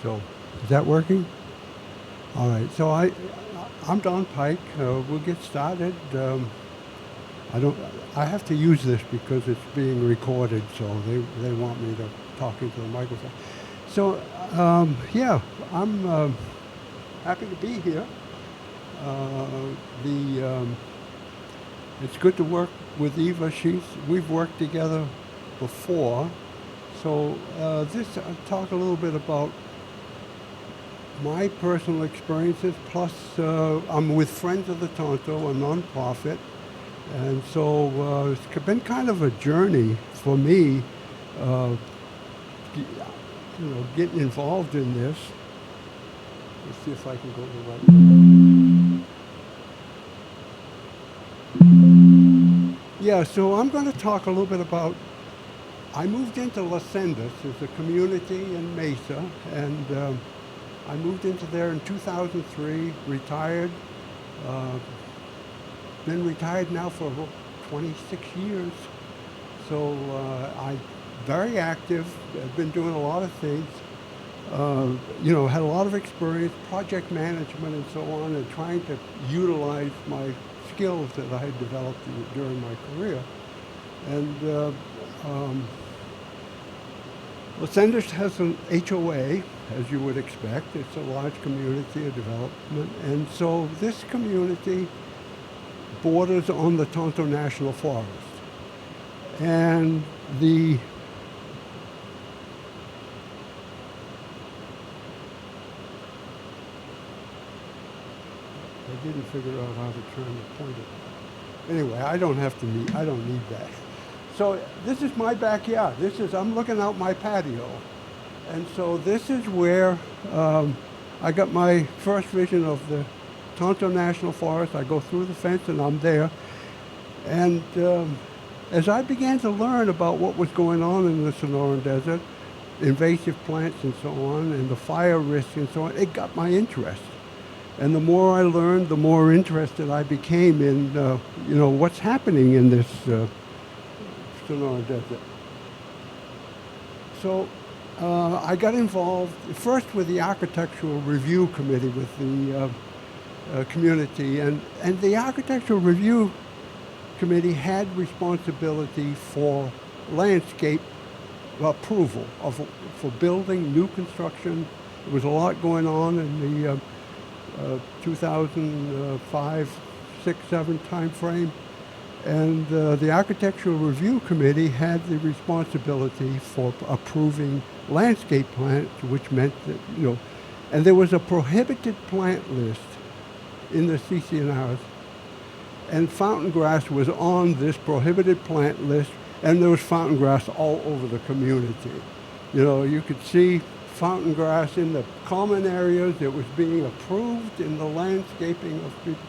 So, is that working? All right. So I'm Don Pike. We'll get started. I have to use this because it's being recorded, so they want me to talk into the microphone. So, yeah, I'm happy to be here. It's good to work with Eva. We've worked together before. So I'll talk a little bit about my personal experiences, plus I'm with Friends of the Tonto, a nonprofit. And so it's been kind of a journey for me, getting involved in this. Let's see if I can go the right way. Yeah, so I'm going to talk a little bit about, I moved into Las Sendas, it's a community in Mesa, and I moved into there in 2003, retired. Been retired now for 26 years. So I'm very active. I've been doing a lot of things. Had a lot of experience, project management and so on, and trying to utilize my skills that I had developed during my career. And Las Sendas has an HOA, as you would expect. It's a large community of development. And so this community borders on the Tonto National Forest. And I didn't figure out how to turn the pointer. Anyway, I don't need that. So this is my backyard. I'm looking out my patio. And so this is where I got my first vision of the Tonto National Forest. I go through the fence and I'm there. And as I began to learn about what was going on in the Sonoran Desert, invasive plants and so on, and the fire risk and so on, it got my interest. And the more I learned, the more interested I became in, what's happening in this Sonoran Desert. So I got involved first with the Architectural Review Committee with the community, and the Architectural Review Committee had responsibility for landscape approval for building, new construction. There was a lot going on in the 2005, 6, 7 time frame. And the Architectural Review Committee had the responsibility for approving landscape plants, which meant that, and there was a prohibited plant list in the CCNRs, and fountain grass was on this prohibited plant list, and there was fountain grass all over the community. You could see fountain grass in the common areas. It was being approved in the landscaping of people.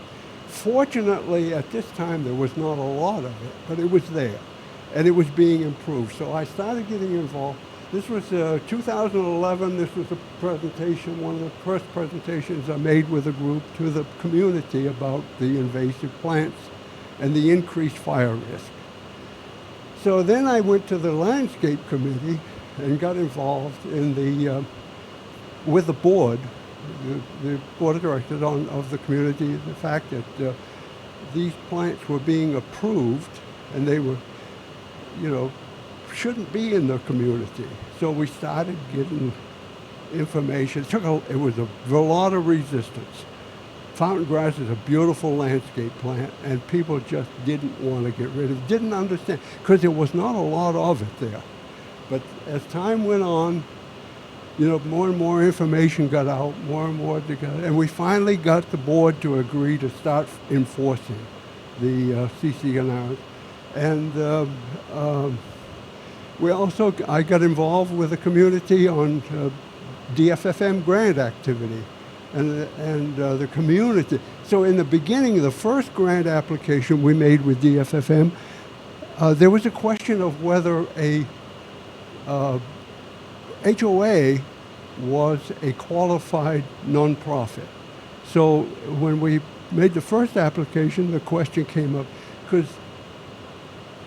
Fortunately, at this time, there was not a lot of it, but it was there, and it was being improved. So I started getting involved. This was 2011. This was a presentation, one of the first presentations I made with a group to the community about the invasive plants and the increased fire risk. So then I went to the landscape committee and got involved in with the board, the board of directors of the community, the fact that these plants were being approved and they were, shouldn't be in the community. So we started getting information. It was a lot of resistance. Fountain grass is a beautiful landscape plant, and people just didn't want to get rid of it, didn't understand, because there was not a lot of it there. But as time went on, more and more information got out, more and more together, and we finally got the board to agree to start enforcing the CCNRs. And I got involved with the community on DFFM grant activity and the community. So in the beginning, the first grant application we made with DFFM, there was a question of whether a HOA was a qualified nonprofit. So when we made the first application, the question came up, because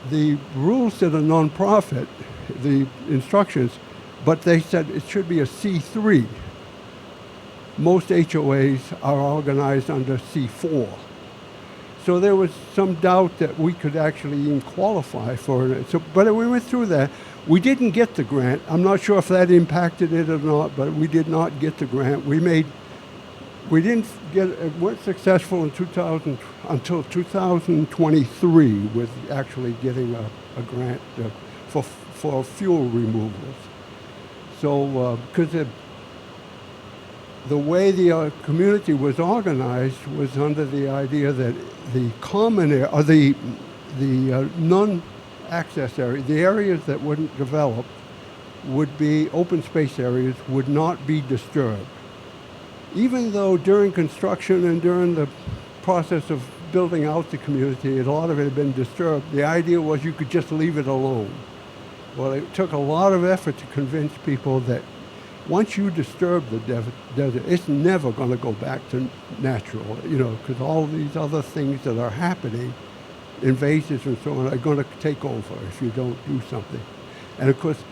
the rules said a nonprofit, the instructions, but they said it should be a C3. most HOAs are organized under C4. So there was some doubt that we could actually even qualify for it. So, but we went through that. We didn't get the grant. I'm not sure if that impacted it or not, but we did not get the grant. We didn't get it, weren't successful in 2000 until 2023 with actually getting a grant for fuel removals. So, because the way the community was organized was under the idea that the common area, or the non-access area, the areas that wouldn't develop would be open space areas, would not be disturbed. Even though during construction and during the process of building out the community, a lot of it had been disturbed, the idea was you could just leave it alone. Well, it took a lot of effort to convince people that once you disturb the desert, it's never going to go back to natural, because all these other things that are happening, invasives and so on, are going to take over if you don't do something. And of course,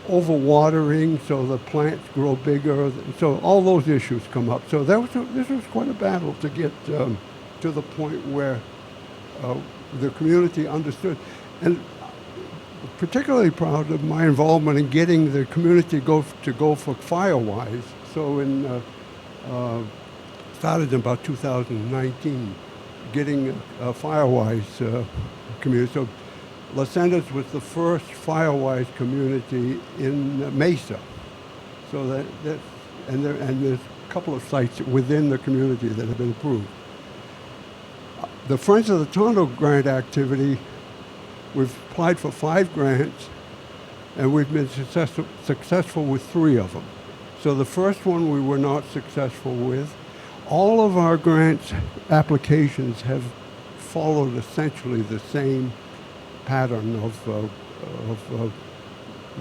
overwatering, so the plants grow bigger, so all those issues come up. So this was quite a battle to get to the point where the community understood. And particularly proud of my involvement in getting the community to go for Firewise. So started in about 2019, getting a Firewise community. So Los Angeles was the first Firewise community in Mesa. So and there's a couple of sites within the community that have been approved. The Friends of the Tonto grant activity, we've applied for 5 grants, and we've been successful with 3 of them. So the first one we were not successful with. All of our grants applications have followed essentially the same pattern of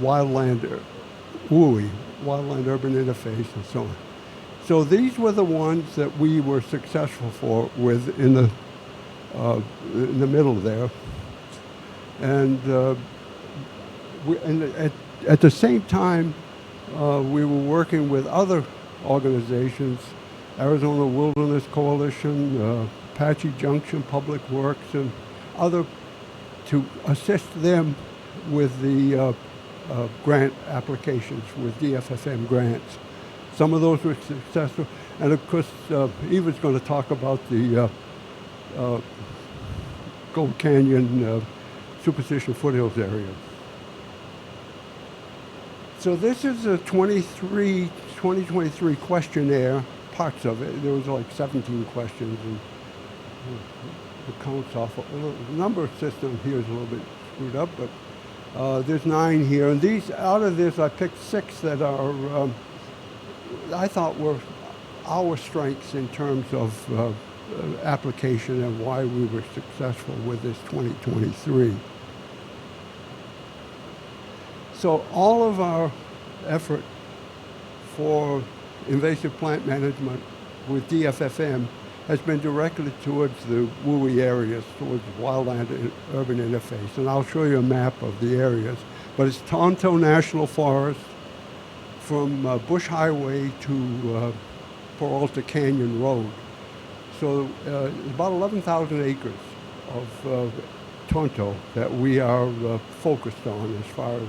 Wildland WUI, Wildland Urban Interface, and so on. So these were the ones that we were successful with in the middle there. And, at the same time, we were working with other organizations, Arizona Wilderness Coalition, Apache Junction Public Works, and other, to assist them with the grant applications with DFFM grants. Some of those were successful, and of course, Eva's going to talk about the Gold Canyon Superstition Foothills area. So this is a 2023 questionnaire, parts of it. There was like 17 questions, and the count's off. The number system here is a little bit screwed up, but there's 9 here. And these, out of this, I picked 6 that are, I thought were our strengths in terms of application and why we were successful with this 2023. So all of our effort for invasive plant management with DFFM has been directed towards the WUI areas, towards wildland and urban interface. And I'll show you a map of the areas. But it's Tonto National Forest from Bush Highway to Peralta Canyon Road. So about 11,000 acres of Tonto that we are focused on as far as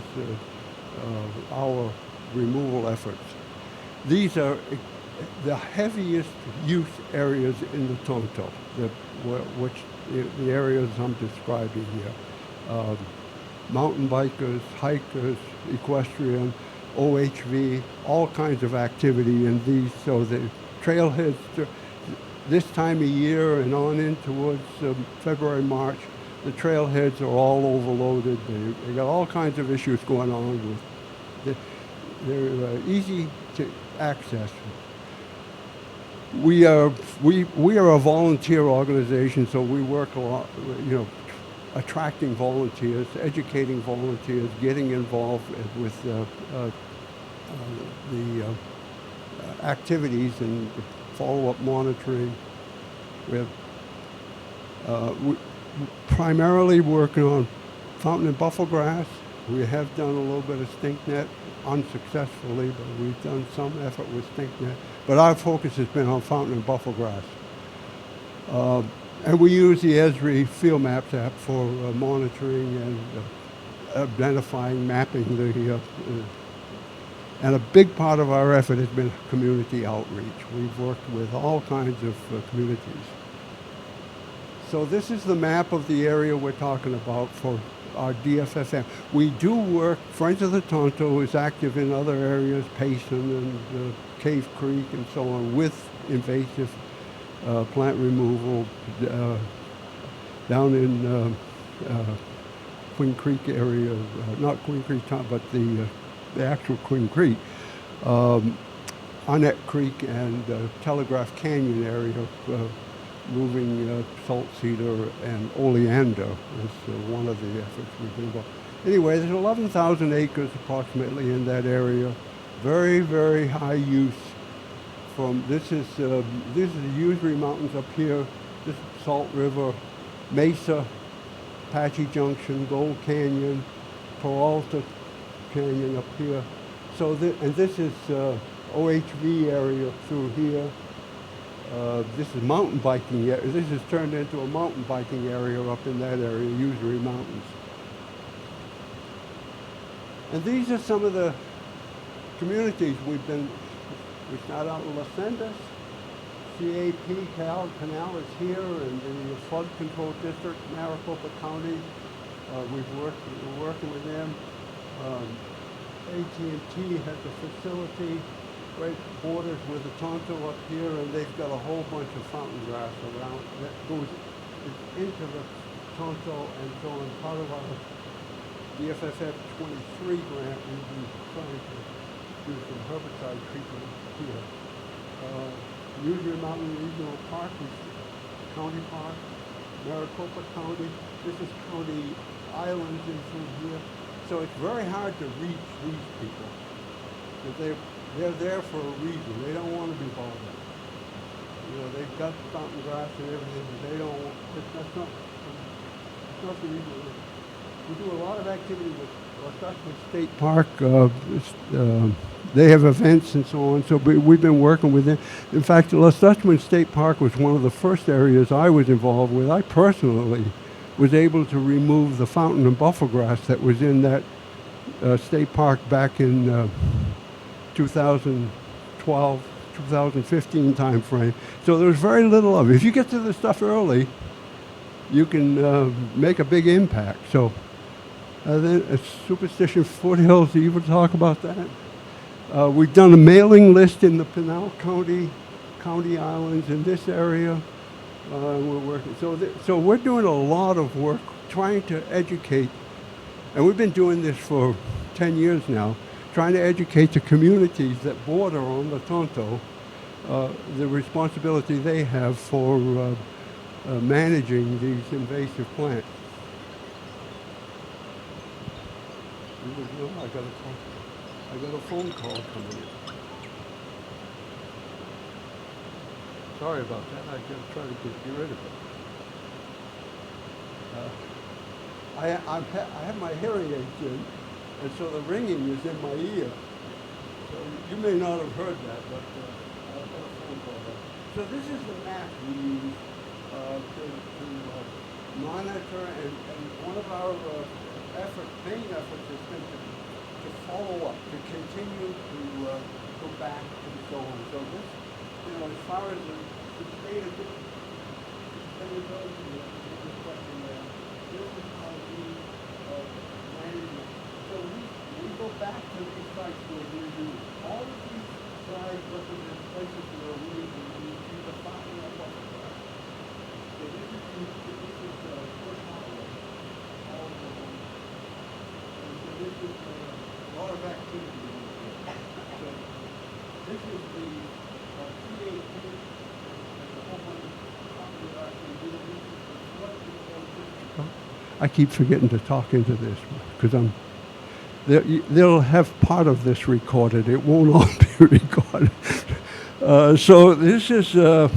our removal efforts. These are the heaviest use areas in the Tonto, the areas I'm describing here. Mountain bikers, hikers, equestrian, OHV, all kinds of activity in these. So the trailheads, this time of year and on in towards February, March, the trailheads are all overloaded. They got all kinds of issues going on with. They're easy to access. We are a volunteer organization, so we work a lot, attracting volunteers, educating volunteers, getting involved with the activities and follow-up monitoring. We primarily working on fountain and bufflegrass. We have done a little bit of stink net unsuccessfully, but we've done some effort with stinknet. But our focus has been on fountain and buffalo grass. And we use the Esri Field Maps app for monitoring and identifying, mapping the, and a big part of our effort has been community outreach. We've worked with all kinds of communities. So this is the map of the area we're talking about for our DFFM. We do work, Friends of the Tonto is active in other areas, Payson and Cave Creek and so on, with invasive plant removal down in Queen Creek area, not Queen Creek, but the actual Queen Creek, Arnett Creek and Telegraph Canyon area, moving salt cedar and oleander is one of the efforts we've been involved. Anyway, there's 11,000 acres approximately in that area. Very, very high use. From this is the Usery Mountains up here. This is Salt River, Mesa, Apache Junction, Gold Canyon, Peralta Canyon up here. So and this is OHV area through here. This is mountain biking. This has turned into a mountain biking area up in that area, Usery Mountains. And these are some of the communities we started out with Las Sendas, CAP, Canal is here, and the flood control district, Maricopa County. We're working with them. AT&T has a facility right borders with the Tonto up here, and they've got a whole bunch of fountain grass around that goes into the Tonto, and so on. Part of our DFFM 23 grant, we've been trying to do some herbicide treatment here. Usery Mountain Regional Park is County Park, Maricopa County. This is County Islands in through here. So it's very hard to reach these people, because they're there for a reason. They don't want to be bothered. You know, they've got fountain grass and everything, but they don't. That's not the reason. We do a lot of activity with Las Dutchman State Park. They have events and so on. So we've been working with them. In fact, Las Dutchman State Park was one of the first areas I was involved with. I personally was able to remove the fountain and buffalo grass that was in that state park back in 2012, 2015 time frame. So there was very little of it. If you get to the stuff early, you can make a big impact. So then Superstition, Foothills, you even talk about that? We've done a mailing list in the Pinal County Islands in this area. We're working. So we're doing a lot of work trying to educate, and we've been doing this for 10 years now, trying to educate the communities that border on the Tonto, the responsibility they have for managing these invasive plants. I got a phone call coming in. Sorry about that. I just try to get rid of it. I have my hearing aids in, and so the ringing is in my ear. So you may not have heard that, but I got a phone call back. So this is the map we use to monitor, and one of our main efforts has been to follow up, to continue to go back and so on. So this, as far as the state of sustainability, this question there, this is how we manage it. So we go back to these sites where we do all of these slides represent places where we either fountain or buffer grass. So this is Bush Hollow, all of them. And so this is a lot of activity over here. So this is the CAP, and the whole bunch of property that actually do this is the flood control district. I keep forgetting to talk into this because they'll have part of this recorded. It won't all be recorded. So this is the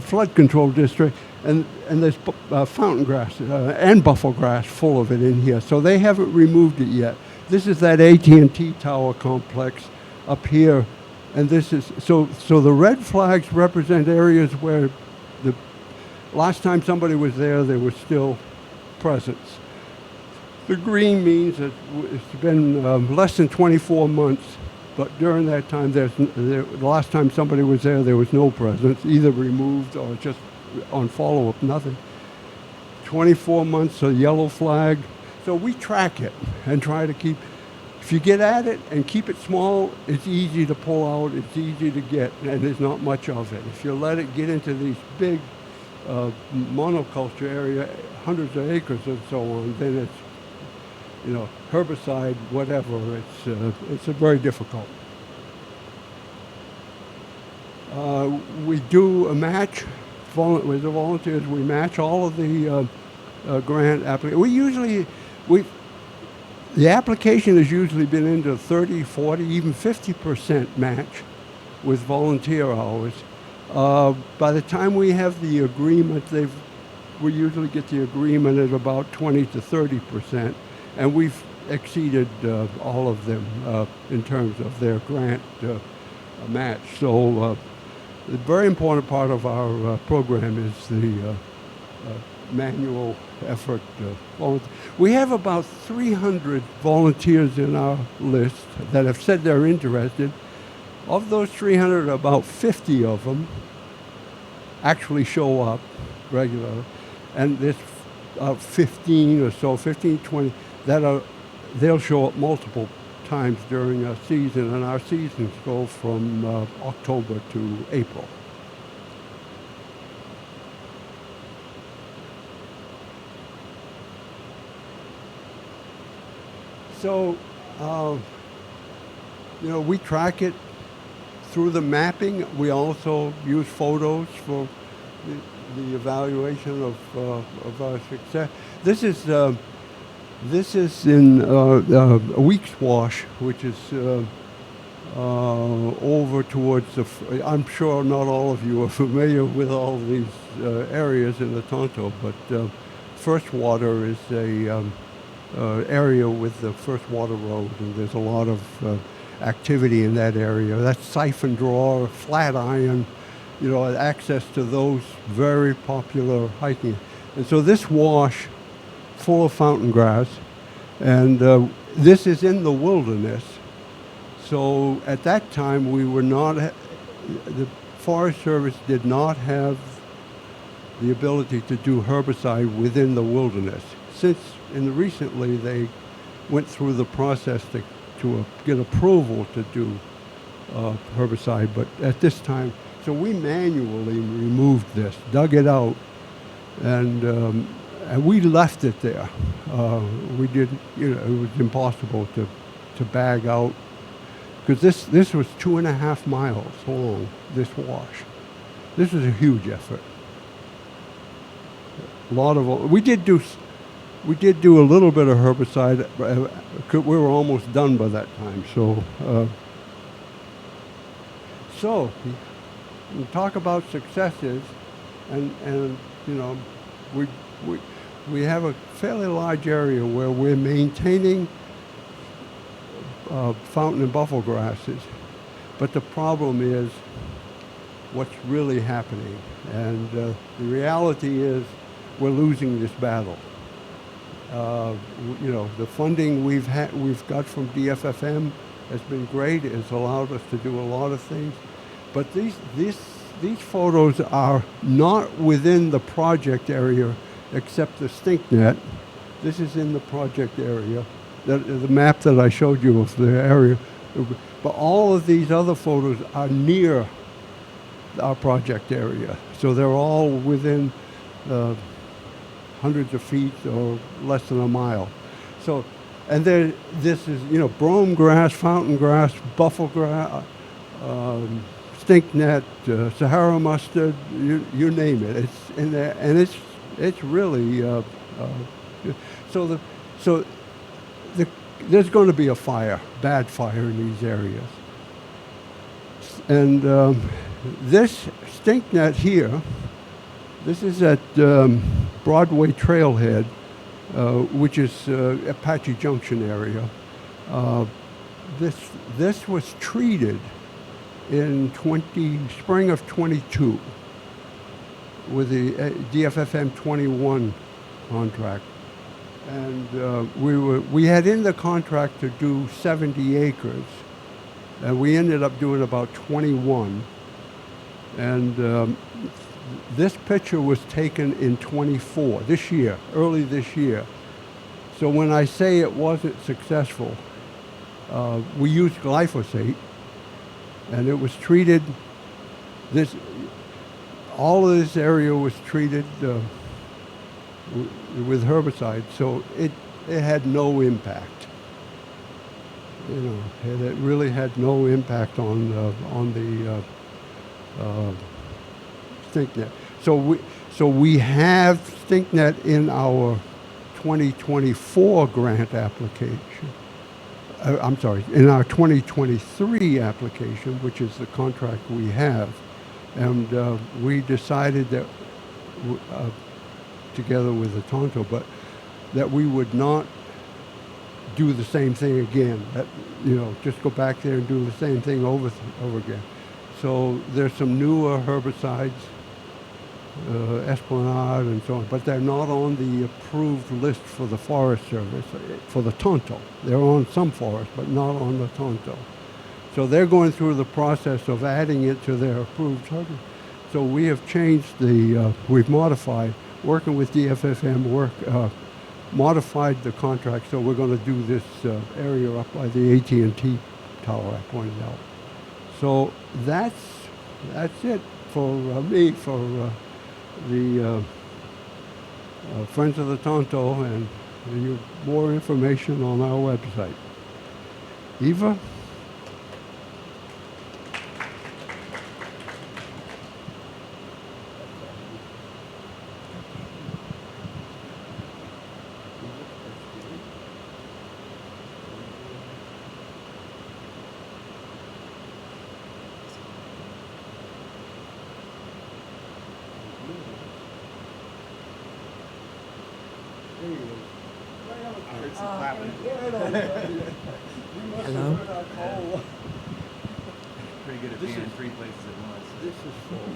flood control district, and there's fountain grass and buffalo grass full of it in here. So they haven't removed it yet. this is that AT&T tower complex up here, and this is so the red flags represent areas where the last time somebody was there was still presence. The green means that it's been less than 24 months, but during that time, the last time somebody was there was no presence, either removed or just on follow-up, nothing. 24 months, a yellow flag. So we track it and try to keep, if you get at it and keep it small, it's easy to pull out, it's easy to get, and there's not much of it. If you let it get into these big monoculture area, hundreds of acres and so on, then it's, herbicide, whatever, it's very difficult. We do a match, with the volunteers, we match all of the grant applications. The application has usually been into 30, 40, even 50% match with volunteer hours. By the time we have the agreement, we usually get the agreement at about 20 to 30%, and we've exceeded all of them in terms of their grant match. So the very important part of our program is the manual effort. We have about 300 volunteers in our list that have said they're interested. Of those 300, about 50 of them actually show up regularly, and there's 15 or so, 15, 20 they'll show up multiple times during a season, and our seasons go from October to April. So, we track it through the mapping. We also use photos for the evaluation of our success. This is in a week's wash, which is over towards I'm sure not all of you are familiar with all these areas in the Tonto, but First Water is a area with the First Water Road, and there's a lot of activity in that area. That's Siphon Draw, Flatiron, access to those very popular hiking. And so this wash, full of fountain grass, and this is in the wilderness. So at that time, the Forest Service did not have the ability to do herbicide within the wilderness. Recently they went through the process to get approval to do herbicide, but at this time, so we manually removed this, dug it out, and we left it there. We didn't, it was impossible to bag out, because this was 2.5 miles long, this wash. This was a huge effort. We did do a little bit of herbicide. We were almost done by that time. So we talk about successes, and we have a fairly large area where we're maintaining fountain and buffalo grasses, but the problem is what's really happening, and the reality is we're losing this battle. The funding we've got from DFFM has been great. It's allowed us to do a lot of things, but these photos are not within the project area, except the stink net. This is in the project area, the map that I showed you of the area. But all of these other photos are near our project area, so they're all within hundreds of feet or less than a mile. So, and this is, brome grass, fountain grass, buffalo grass, stink net, Sahara mustard, you name it. It's in there, and it's really there's going to be a bad fire in these areas. And this stink net here, this is at Broadway Trailhead, which is Apache Junction area. This was treated in spring of 22 with the DFFM 21 contract. And we had in the contract to do 70 acres, and we ended up doing about 21. And this picture was taken in 24, this year, early this year. So when I say it wasn't successful, we used glyphosate, and it was treated, all of this area was treated with herbicide, so it had no impact. You know, it really had no impact on the stinknet. So we have stinknet in our 2024 grant application. I'm sorry, in our 2023 application, which is the contract we have, and we decided that together with the Tonto, but that we would not do the same thing again. That, you know, just go back there and do the same thing over again. So there's some newer herbicides, Esplanade and so on, but they're not on the approved list for the Forest Service, for the Tonto. They're on some forests, but not on the Tonto. So they're going through the process of adding it to their approved herbicide. So we have changed we've modified, working with DFFM, modified the contract, so we're going to do this area up by the AT&T tower I pointed out. So that's it for me, for the Friends of the Tonto, and you more information on our website. Eva? Hello. Pretty good at being in three places at once. This is full.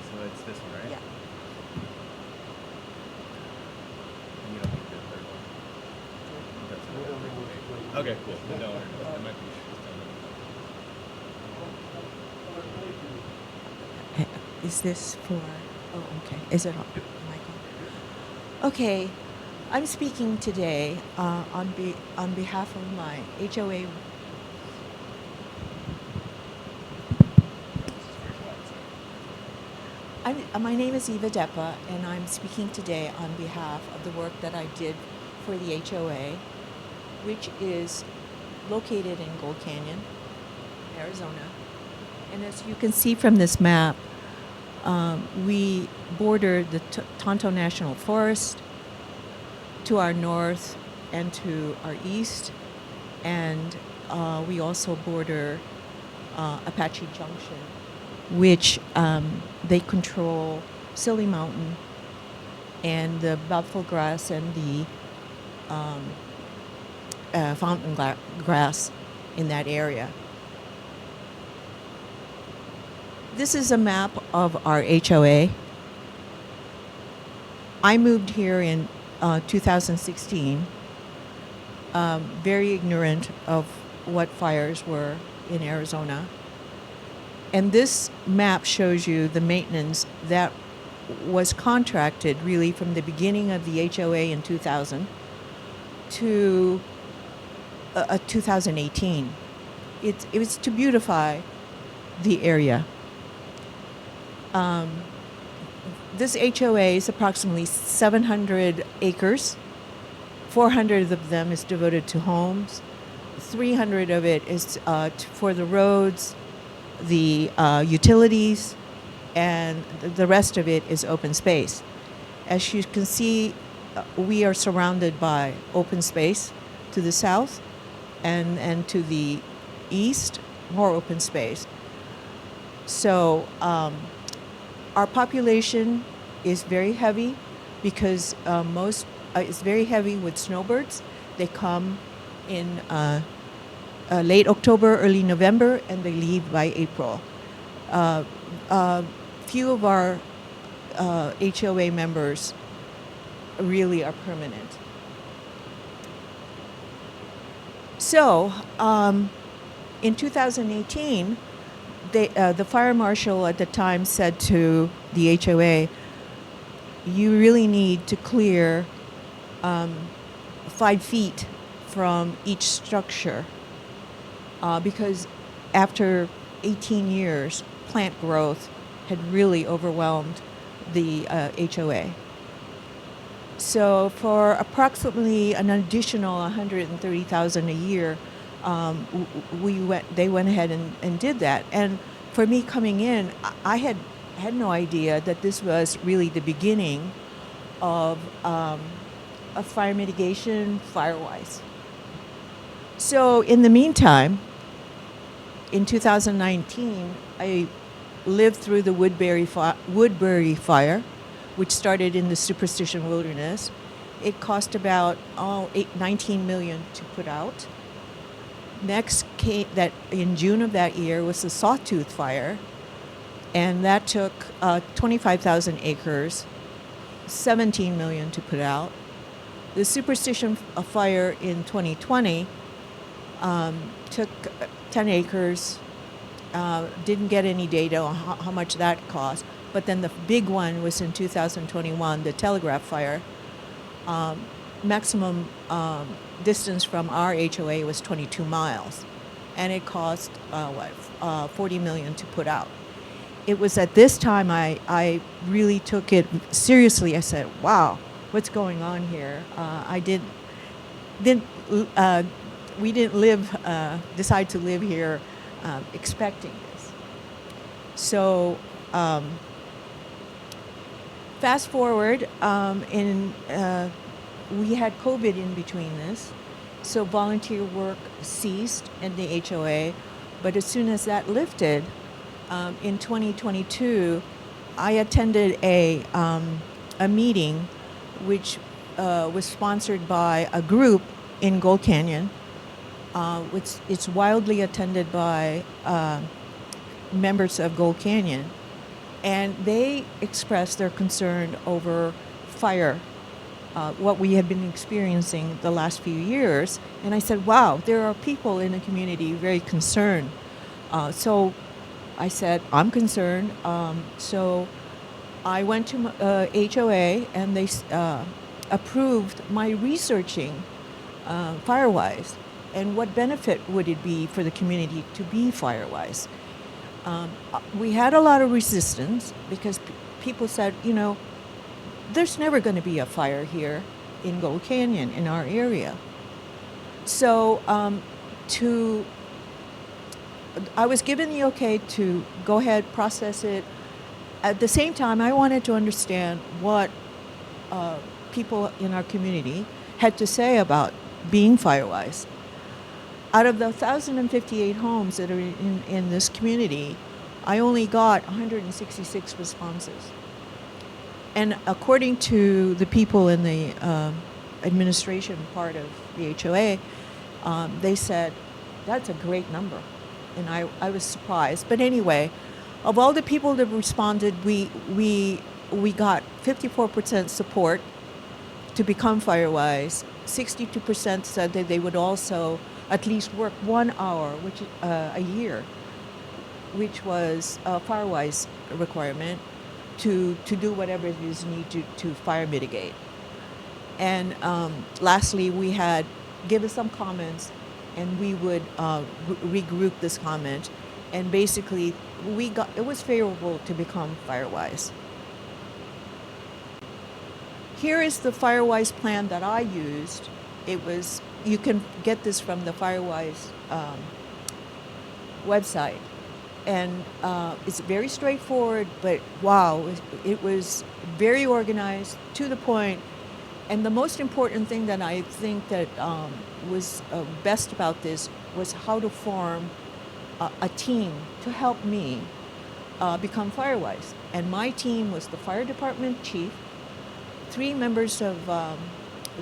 So it's this one, right? Yeah. And you don't need the third one. That's okay, cool. No, it might be. Is this for? Oh, okay. Is it on? Michael? Okay. I'm speaking today on behalf of my HOA. My name is Eva Depa, and I'm speaking today on behalf of the work that I did for the HOA, which is located in Gold Canyon, Arizona. And as you can see from this map, we border the Tonto National Forest to our north and to our east, and we also border Apache Junction, which they control Silly Mountain and the buffalo grass and the fountain grass in that area. This is a map of our HOA. I moved here in 2016, very ignorant of what fires were in Arizona. And this map shows you the maintenance that was contracted really from the beginning of the HOA in 2000 to 2018. It was to beautify the area. This HOA is approximately 700 acres. 400 of them is devoted to homes. 300 of it is for the roads, the utilities, and the rest of it is open space. As you can see, we are surrounded by open space to the south, and to the east, more open space. So our population is very heavy because it's very heavy with snowbirds. They come in late October, early November, and they leave by April. Few of our HOA members really are permanent. So, in 2018, the fire marshal at the time said to the HOA, you really need to clear 5 feet from each structure because after 18 years, plant growth had really overwhelmed the HOA. So for approximately an additional $130,000 a year, they went ahead and did that. And for me coming in, I had no idea that this was really the beginning of fire mitigation fire-wise. So in the meantime, in 2019, I lived through the Woodbury fire, which started in the Superstition wilderness. It cost about $19 million to put out. Next came that in June of that year was the Sawtooth fire, and that took 25,000 acres, $17 million to put out. The Superstition fire in 2020 took 10 acres, didn't get any data on how much that cost. But then the big one was in 2021, the Telegraph fire. Maximum distance from our HOA was 22 miles, and it cost $40 million to put out. It was at this time I really took it seriously. I said, "Wow, what's going on here?" We didn't decide to live here expecting this. So. Fast forward, we had COVID in between this, so volunteer work ceased in the HOA. But as soon as that lifted, in 2022, I attended a meeting which was sponsored by a group in Gold Canyon. It's wildly attended by members of Gold Canyon. And they expressed their concern over fire, what we had been experiencing the last few years. And I said, wow, there are people in the community very concerned. So I said, I'm concerned. So I went to HOA, and they approved my researching Firewise and what benefit would it be for the community to be Firewise. We had a lot of resistance because people said, there's never going to be a fire here in Gold Canyon in our area. So I was given the okay to go ahead, process it. At the same time, I wanted to understand what people in our community had to say about being Firewise. Out of the 1,058 homes that are in this community, I only got 166 responses. And according to the people in the administration part of the HOA, they said, that's a great number. And I was surprised. But anyway, of all the people that responded, we got 54% support to become Firewise. 62% said that they would also at least work 1 hour, a year, which was a Firewise requirement to do whatever it is needed to fire mitigate. And lastly, we had given some comments, and we would regroup this comment, and basically it was favorable to become Firewise. Here is the Firewise plan that I used. You can get this from the Firewise website. And it's very straightforward, but wow, it was very organized, to the point. And the most important thing that I think that was best about this was how to form a team to help me become Firewise. And my team was the fire department chief, 3 members of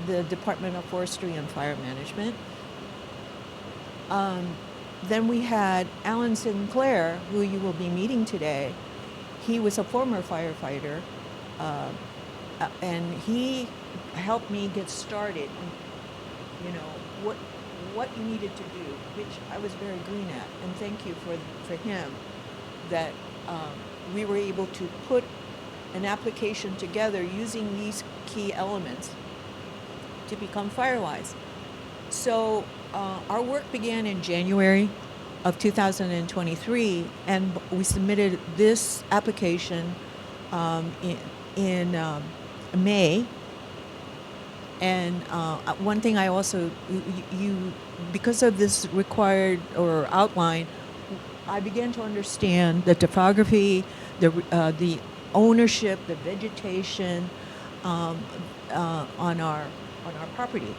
the Department of Forestry and Fire Management, Then we had Alan Sinclair, who you will be meeting today. He was a former firefighter, and he helped me get started. You know what you needed to do, which I was very green at, and thank you for him that we were able to put an application together using these key elements to become FireWise. So our work began in January of 2023, and we submitted this application in May. And one thing I also, because of this required or outline, I began to understand the topography, the ownership, the vegetation on our property.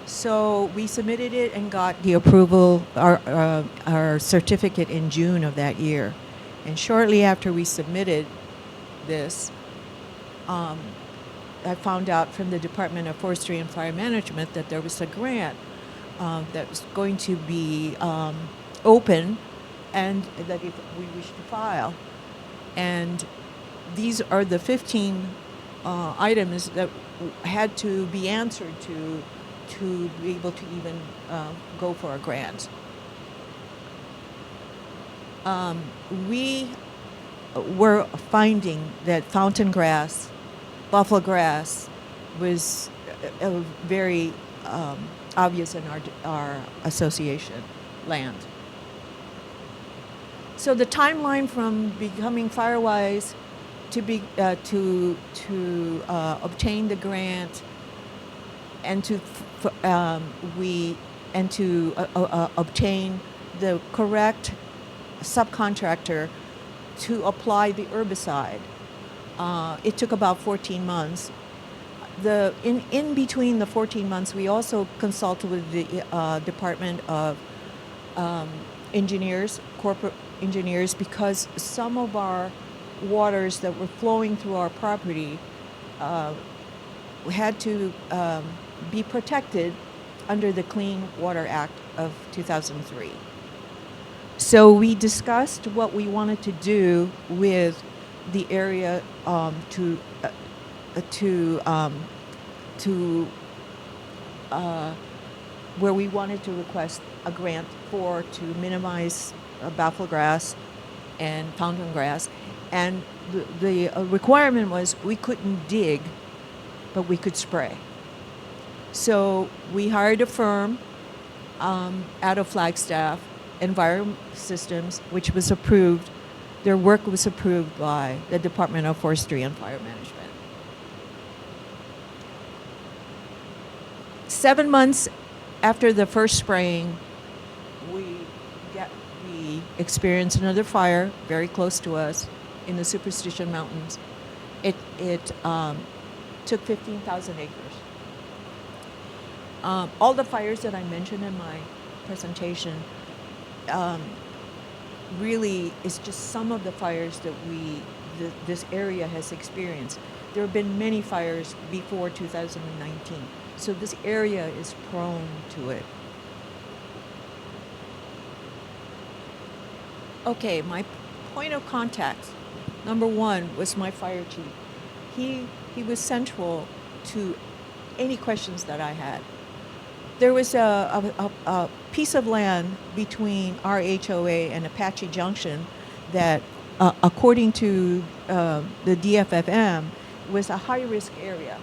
So we submitted it and got the approval, our certificate in June of that year. And shortly after we submitted this, I found out from the Department of Forestry and Fire Management that there was a grant that was going to be open, and that if we wish to file. And these are the 15 items that had to be answered to be able to even go for a grant. We were finding that fountain grass, buffalo grass was very obvious in our association land. So the timeline from becoming FireWise to obtain the grant and to obtain the correct subcontractor to apply the herbicide. It took about 14 months. In between the 14 months, we also consulted with the Department of Engineers, corporate engineers, because some of our waters that were flowing through our property had to be protected under the Clean Water Act of 2003. So we discussed what we wanted to do with the area where we wanted to request a grant to minimize buffalo grass and fountain grass. And the requirement was we couldn't dig, but we could spray. So we hired a firm out of Flagstaff, Environment Systems, which was approved. Their work was approved by the Department of Forestry and Fire Management. 7 months after the first spraying, we experienced another fire very close to us in the Superstition Mountains. It took 15,000 acres. All the fires that I mentioned in my presentation really is just some of the fires that this area has experienced. There have been many fires before 2019, so this area is prone to it. Okay, my point of contact, number one, was my fire chief. He was central to any questions that I had. There was a piece of land between our HOA and Apache Junction that, according to the DFFM, was a high-risk area.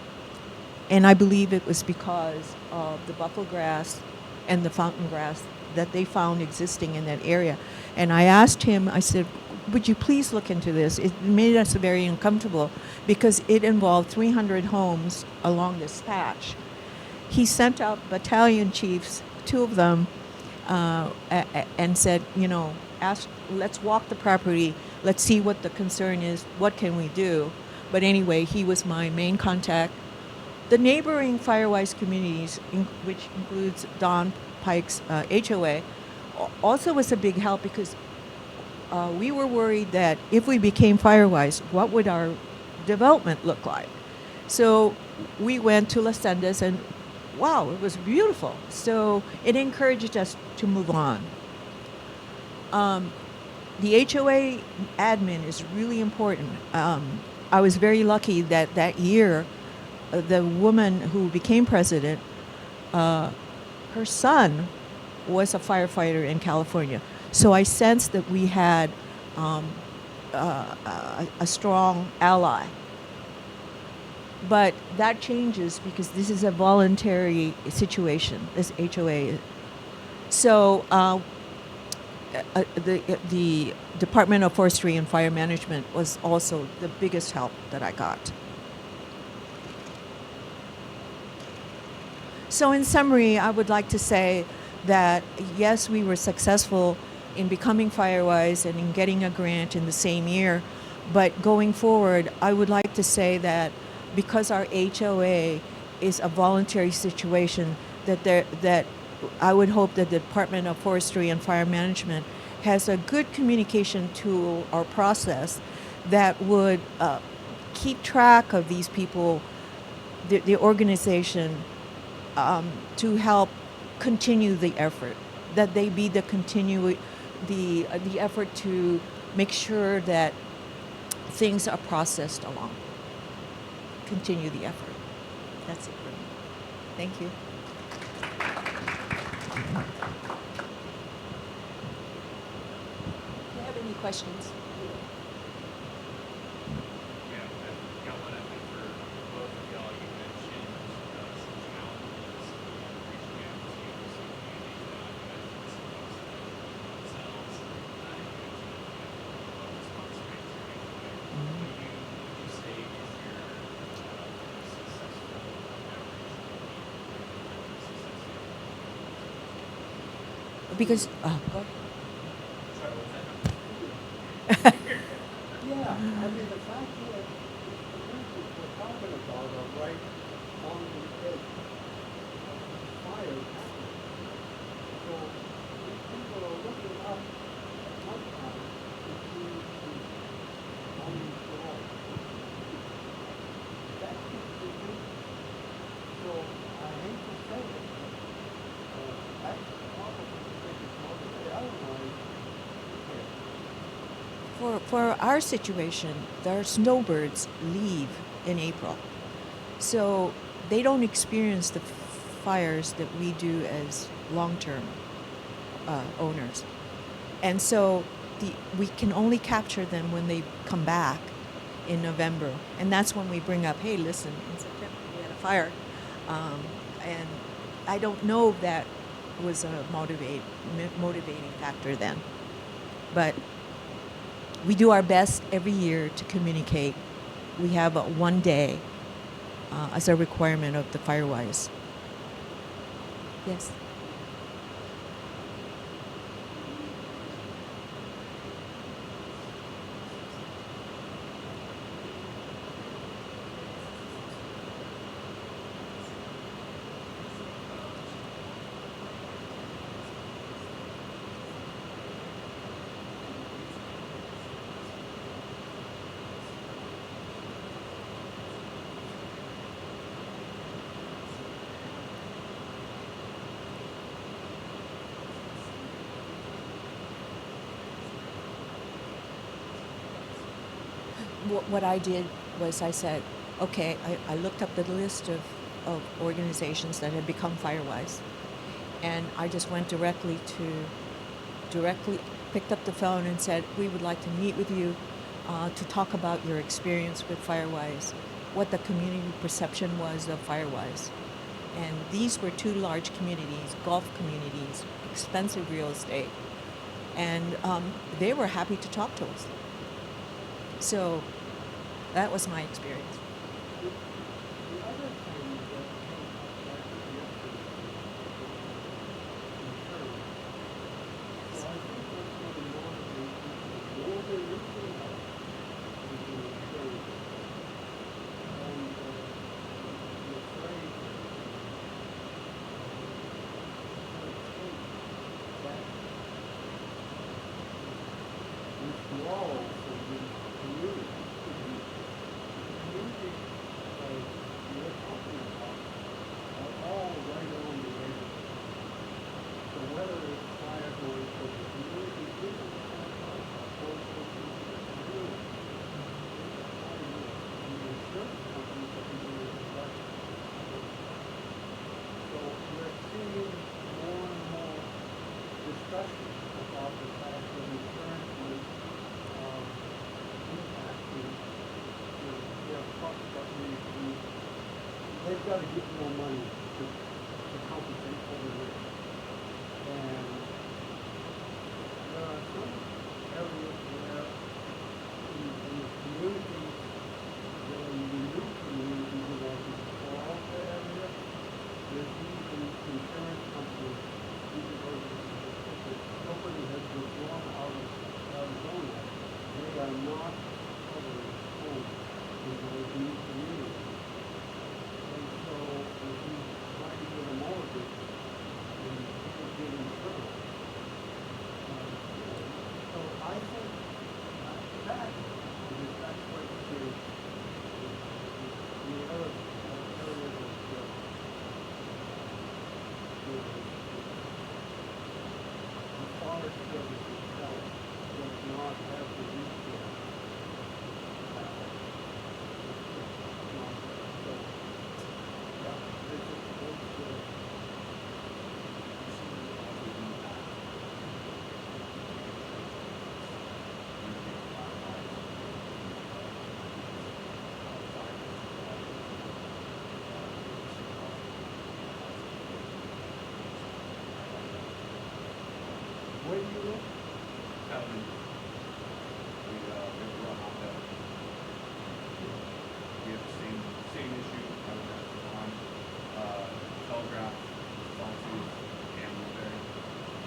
And I believe it was because of the buffalo grass and the fountain grass that they found existing in that area. And I asked him, I said, would you please look into this? It made us very uncomfortable because it involved 300 homes along this patch. He sent out battalion chiefs, 2 of them, and said, let's walk the property, let's see what the concern is, what can we do? But anyway, he was my main contact. The neighboring FireWise communities, which includes Don Pike's HOA, also was a big help because we were worried that if we became FireWise, what would our development look like? So we went to Las Sendas and wow, it was beautiful. So it encouraged us to move on. The HOA admin is really important. I was very lucky that that year, the woman who became president, her son was a firefighter in California. So I sensed that we had a strong ally. But that changes because this is a voluntary situation, this HOA. So the Department of Forestry and Fire Management was also the biggest help that I got. So in summary, I would like to say that yes, we were successful in becoming Firewise and in getting a grant in the same year, but going forward, I would like to say that because our HOA is a voluntary situation, that I would hope that the Department of Forestry and Fire Management has a good communication tool or process that would keep track of these people, the organization, to help continue the effort, that they be the effort to make sure that things are processed along. Continue the effort. That's it for me. Thank you. Do you have any questions? Yeah, I got one, I think, for both of y'all. You mentioned some challenges reaching out to some communities that themselves. You mentioned low response rates or anything. Would you say is your successful outreach? Because, go ahead. Sorry, what's that? Yeah, I mean, the fact is, the communities we're talking about are right on the edge of fire happening. So these people are looking up at lunchtime to see the flames go out. That keeps the heat. So I hate to say it, but that's probably the biggest motivator. Otherwise, For our situation, our snowbirds leave in April. So they don't experience the fires that we do as long-term owners. And so we can only capture them when they come back in November. And that's when we bring up, hey, listen, in September we had a fire. And I don't know if that was a motivating factor then. But we do our best every year to communicate. We have one day as a requirement of the Firewise. Yes. What I did was I said, okay, I looked up the list of organizations that had become Firewise, and I just went directly picked up the phone and said, we would like to meet with you to talk about your experience with Firewise, what the community perception was of Firewise. And these were two large communities, golf communities, expensive real estate, and they were happy to talk to us. So that was my experience. the other thing that came up so I think what's going to motivate people more than anything else is the insurance. And I'm afraid that withdrawal from the community, the community you're talking about are all about the fact that insurance was impacting their trucks that they've got to get more money to compensate for the risk. And there are some areas where in the communities, the new community who are in the Florida area, there's even insurance companies, even though the company has withdrawn out of Arizona, they are not covering homes in those new communities. And so if you try to get a mortgage and people get insurance, so I think that is that's what the other area that the Forest Service itself does not have the resources. So, yeah, this is where do you live? We have the same issue. I was at the lawn, telegraph, sawtooth, and blueberry.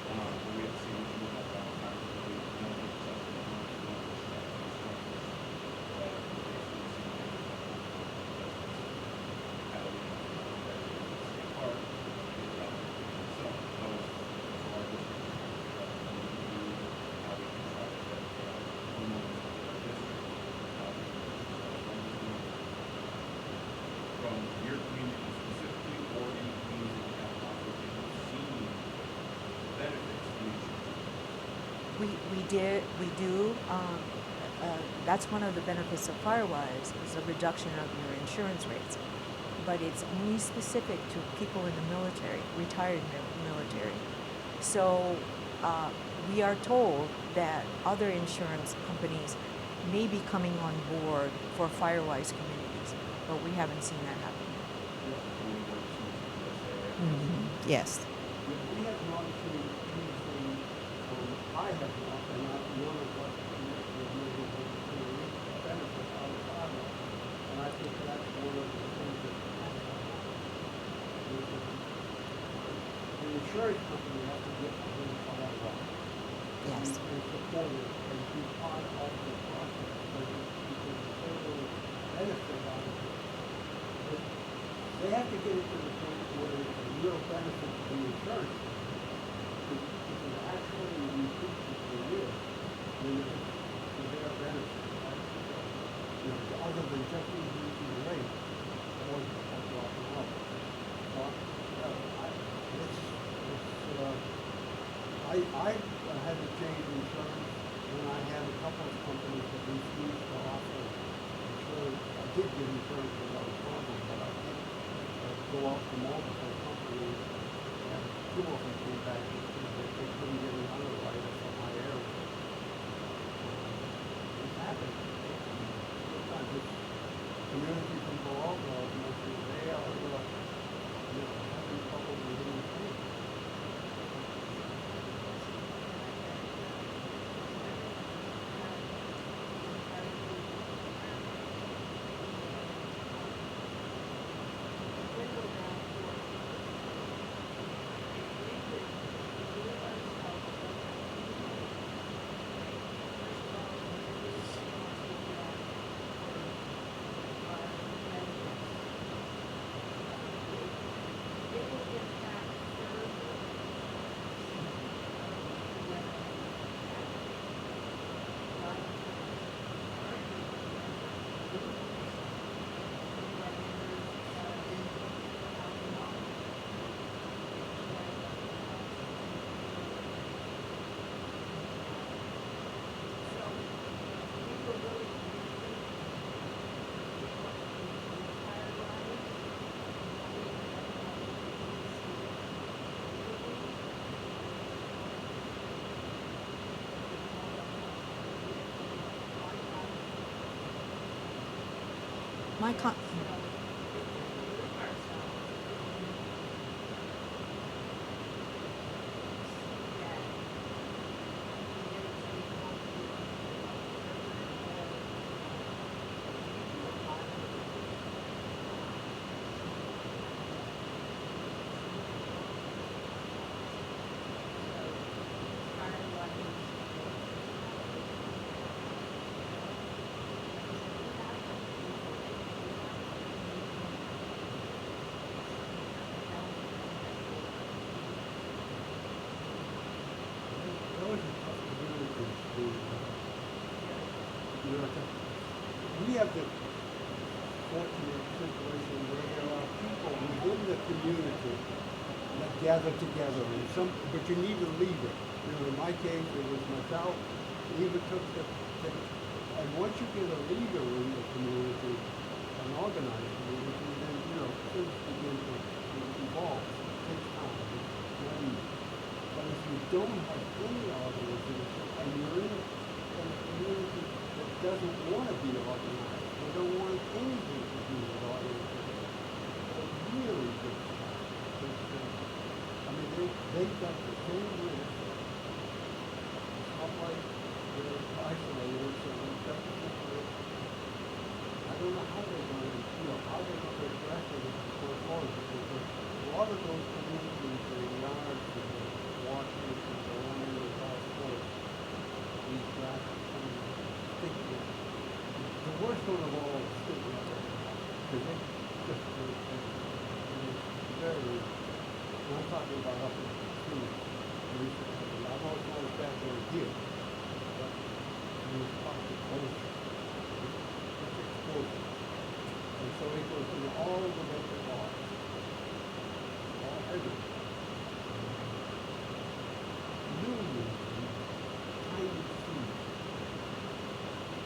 But we have the same issue with that all the time. We don't get accessible homes, we don't get structures. But we basically see state park, so that was our district. How we can try to get homeowners in our district. From your community specifically, or any community that have opportunity seen benefits to insurance? We do. That's one of the benefits of Firewise is a reduction of your insurance rates, but it's only specific to people in the military, retired military. So we are told that other insurance companies may be coming on board for Firewise communities, but we haven't seen that happen yet. Yes. We have not seen anything, I have not, and I'm one of what benefit out of Iowa. And I think that's one of the things that has to happen. The insurance company has to get within Iowa. Yes. And support it and be part of the process, so that people totally benefit out of it. But they have to get it to the point where it's a real benefit to the insurance. If it actually increases the risk, then it's to their benefit. Other than just increasing the rate or dropping off. I had to change insurance when I had a couple of companies that refused to offer insurance. I did get insurance without a problem, but I did go out to multiple companies, and two of them came back and said that they couldn't get an underwriter for my area. It happens. Sometimes it's community can go over and they are having trouble with anything. My con- Those are tough communities to, we have the fortunate situation where there are people within the community that gather together, and but you need a leader. In my case, it was myself. Eva took and once you get a leader in the community, an organized community, then things begin to evolve. It takes time. It's not easy. But if you don't have any organization and you're in a community that doesn't want to be organized, they don't want anything to do with organization, it really gets tough. They've got the same risk. It's not like they're isolated, so they've got the same risk. I don't know how they're going to, how they're going to address it before forward, because a lot of those communities, their yards, washing, and the land is all full of these grasses and stick nuts. The worst one of all is stick nuts, because they just very, I'm talking about up in the trees. I've always noticed that down here, but it's probably close. It's exposure. And so it goes in all the way to all everything. Millions of tiny seeds.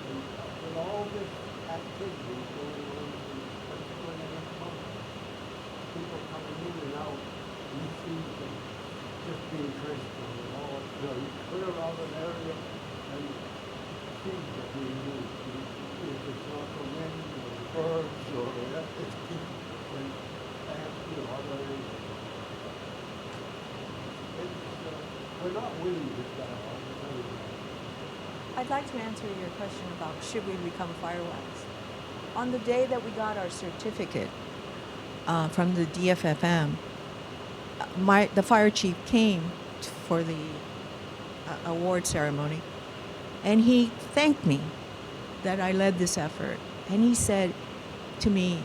And with all this activity going on, particularly in this month, people coming in and out, you see them just being transplanted. All, you clear out an area and seeds are being moved. If it's not the wind or the birds or it's people and other areas. We're not winning this battle. I'll tell you that. I'd like to answer your question about should we become firewise. On the day that we got our certificate from the DFFM, the fire chief came for the award ceremony, and he thanked me that I led this effort. And he said to me,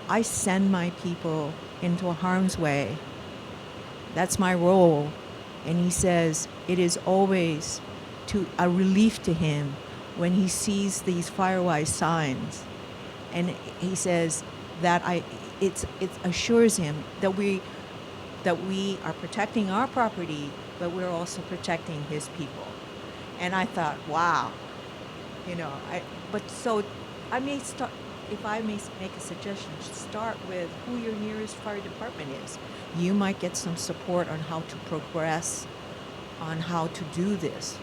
I send my people into harm's way. That's my role. And he says it is always a relief to him when he sees these firewise signs. And he says that it assures him that we are protecting our property, but we're also protecting his people. And I thought, wow, I may start, if I may make a suggestion, start with who your nearest fire department is. You might get some support on how to progress, on how to do this.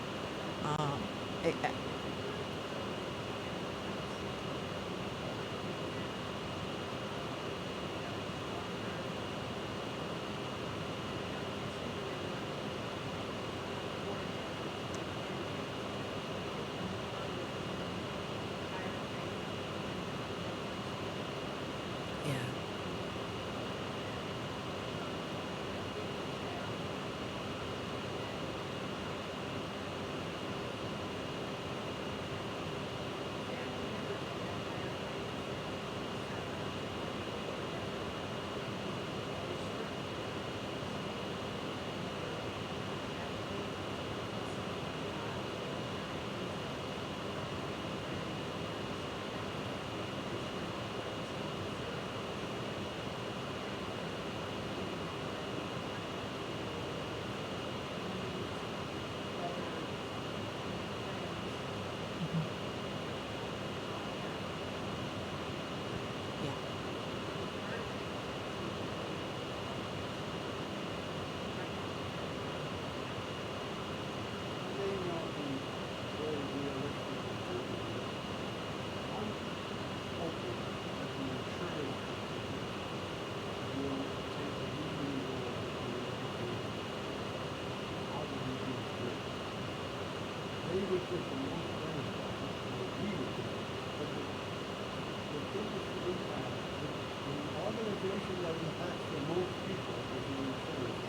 agree with this in most areas, I agree with this, but the biggest impact, the organization that impacts the most people is the insurance.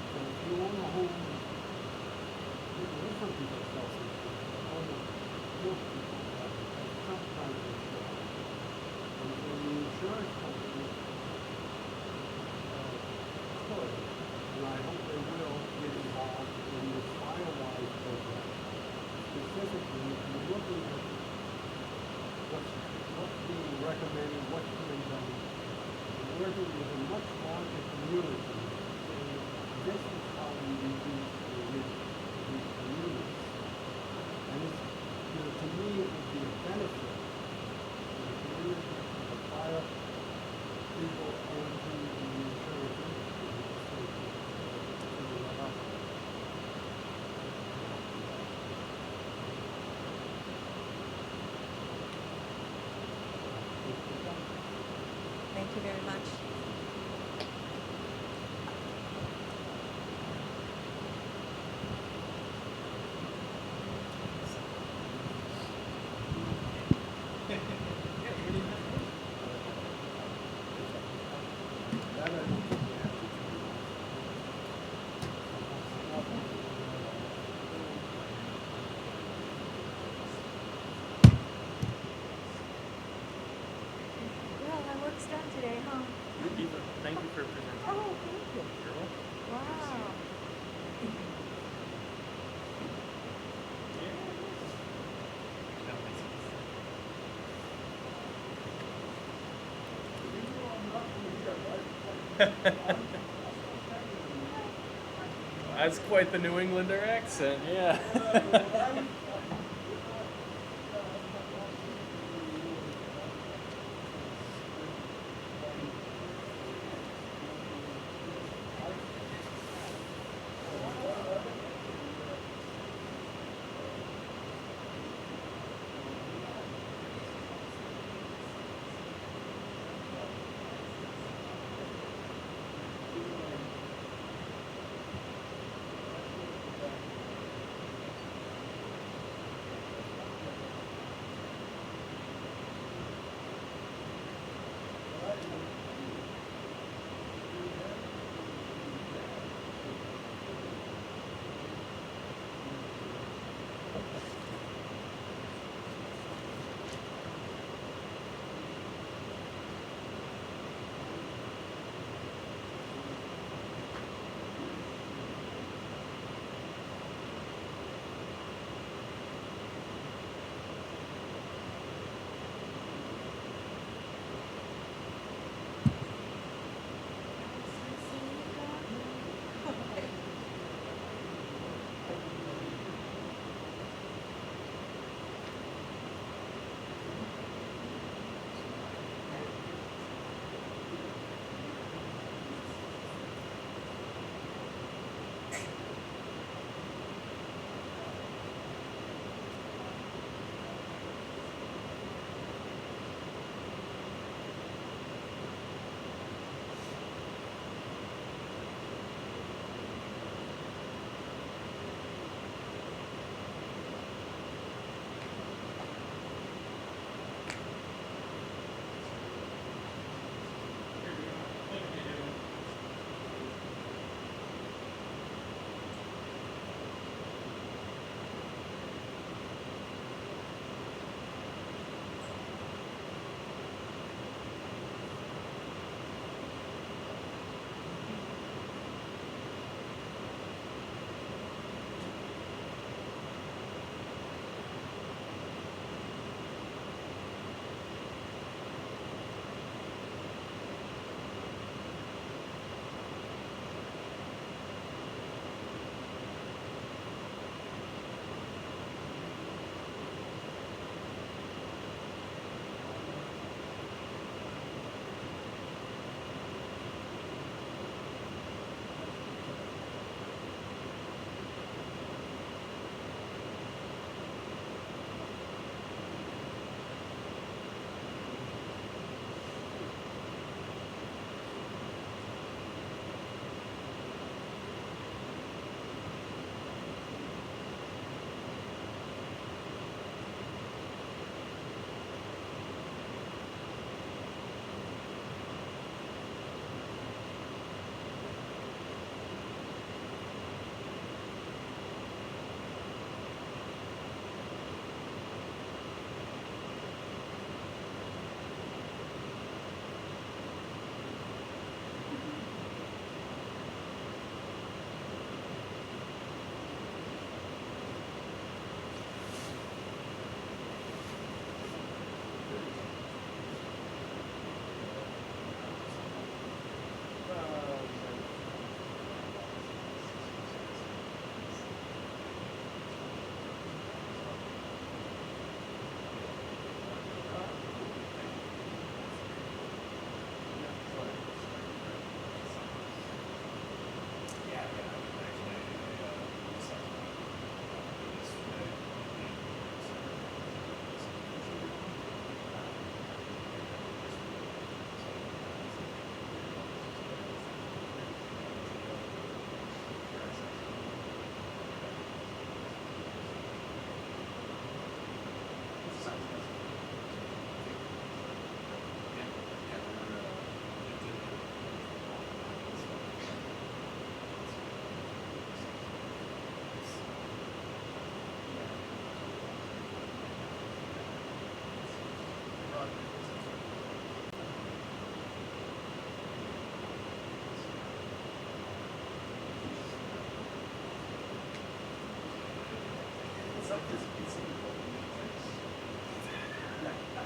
So if you own a home, there's some people self-insured, but almost most people have some kind of insurance. And so the insurance company could, and I hope they will, get involved in this firewise program. Specifically, if you're looking at what's being recommended, what's being done, and working with a much larger community, saying this is how we reduce the risk of these communities. And it's, to me, it would be a benefit to the community, to the fire people, and to the insurance industry. Thank you very much. Well, my work's done today, huh? Eva, thank you for presenting. Oh, thank you. You're welcome. Wow. That's quite the New Englander accent, yeah.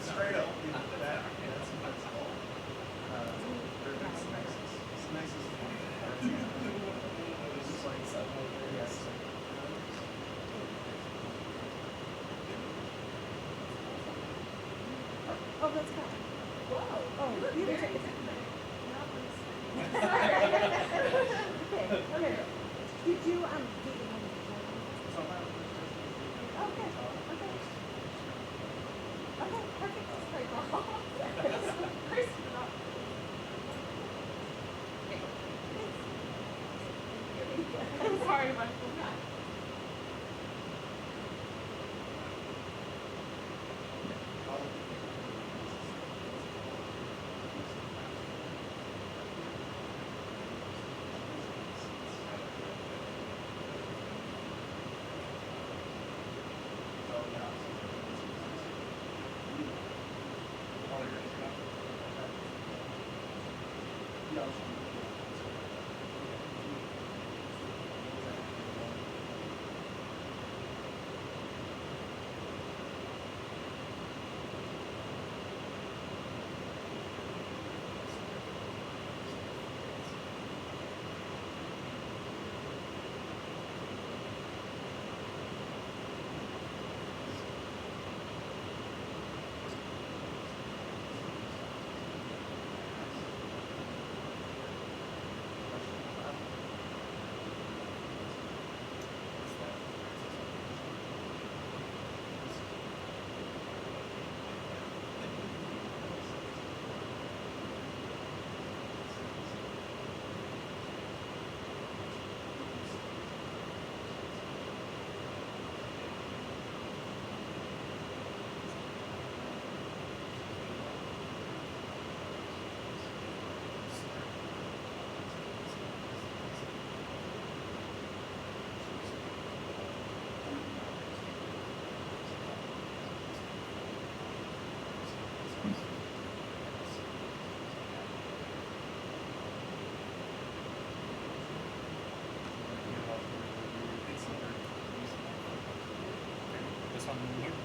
Straight up. That's all. It's the nicest one. This is like yes. Oh, that's Karl. Whoa. Oh, you didn't take it. Okay. Did you, Okay, perfect. Sorry, Karl. I'm sorry, my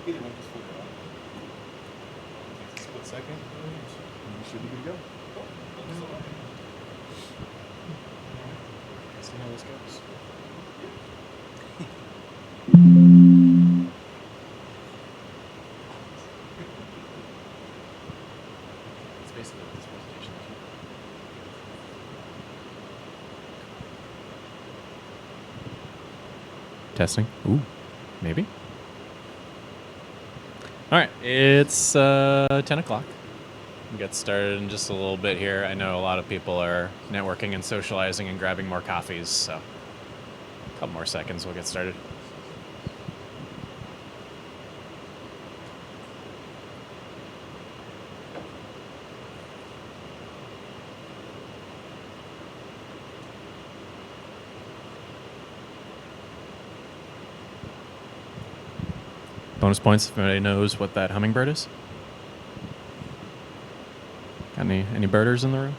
Either one, just flip it up. Takes a split second. And you should be good to go. Cool. See how this goes. It's basically what this presentation is. Testing. Ooh, maybe. All right, it's 10 o'clock. We'll get started in just a little bit here. I know a lot of people are networking and socializing and grabbing more coffees, so a couple more seconds, we'll get started. Bonus points if anybody knows what that hummingbird is. Got any birders in the room?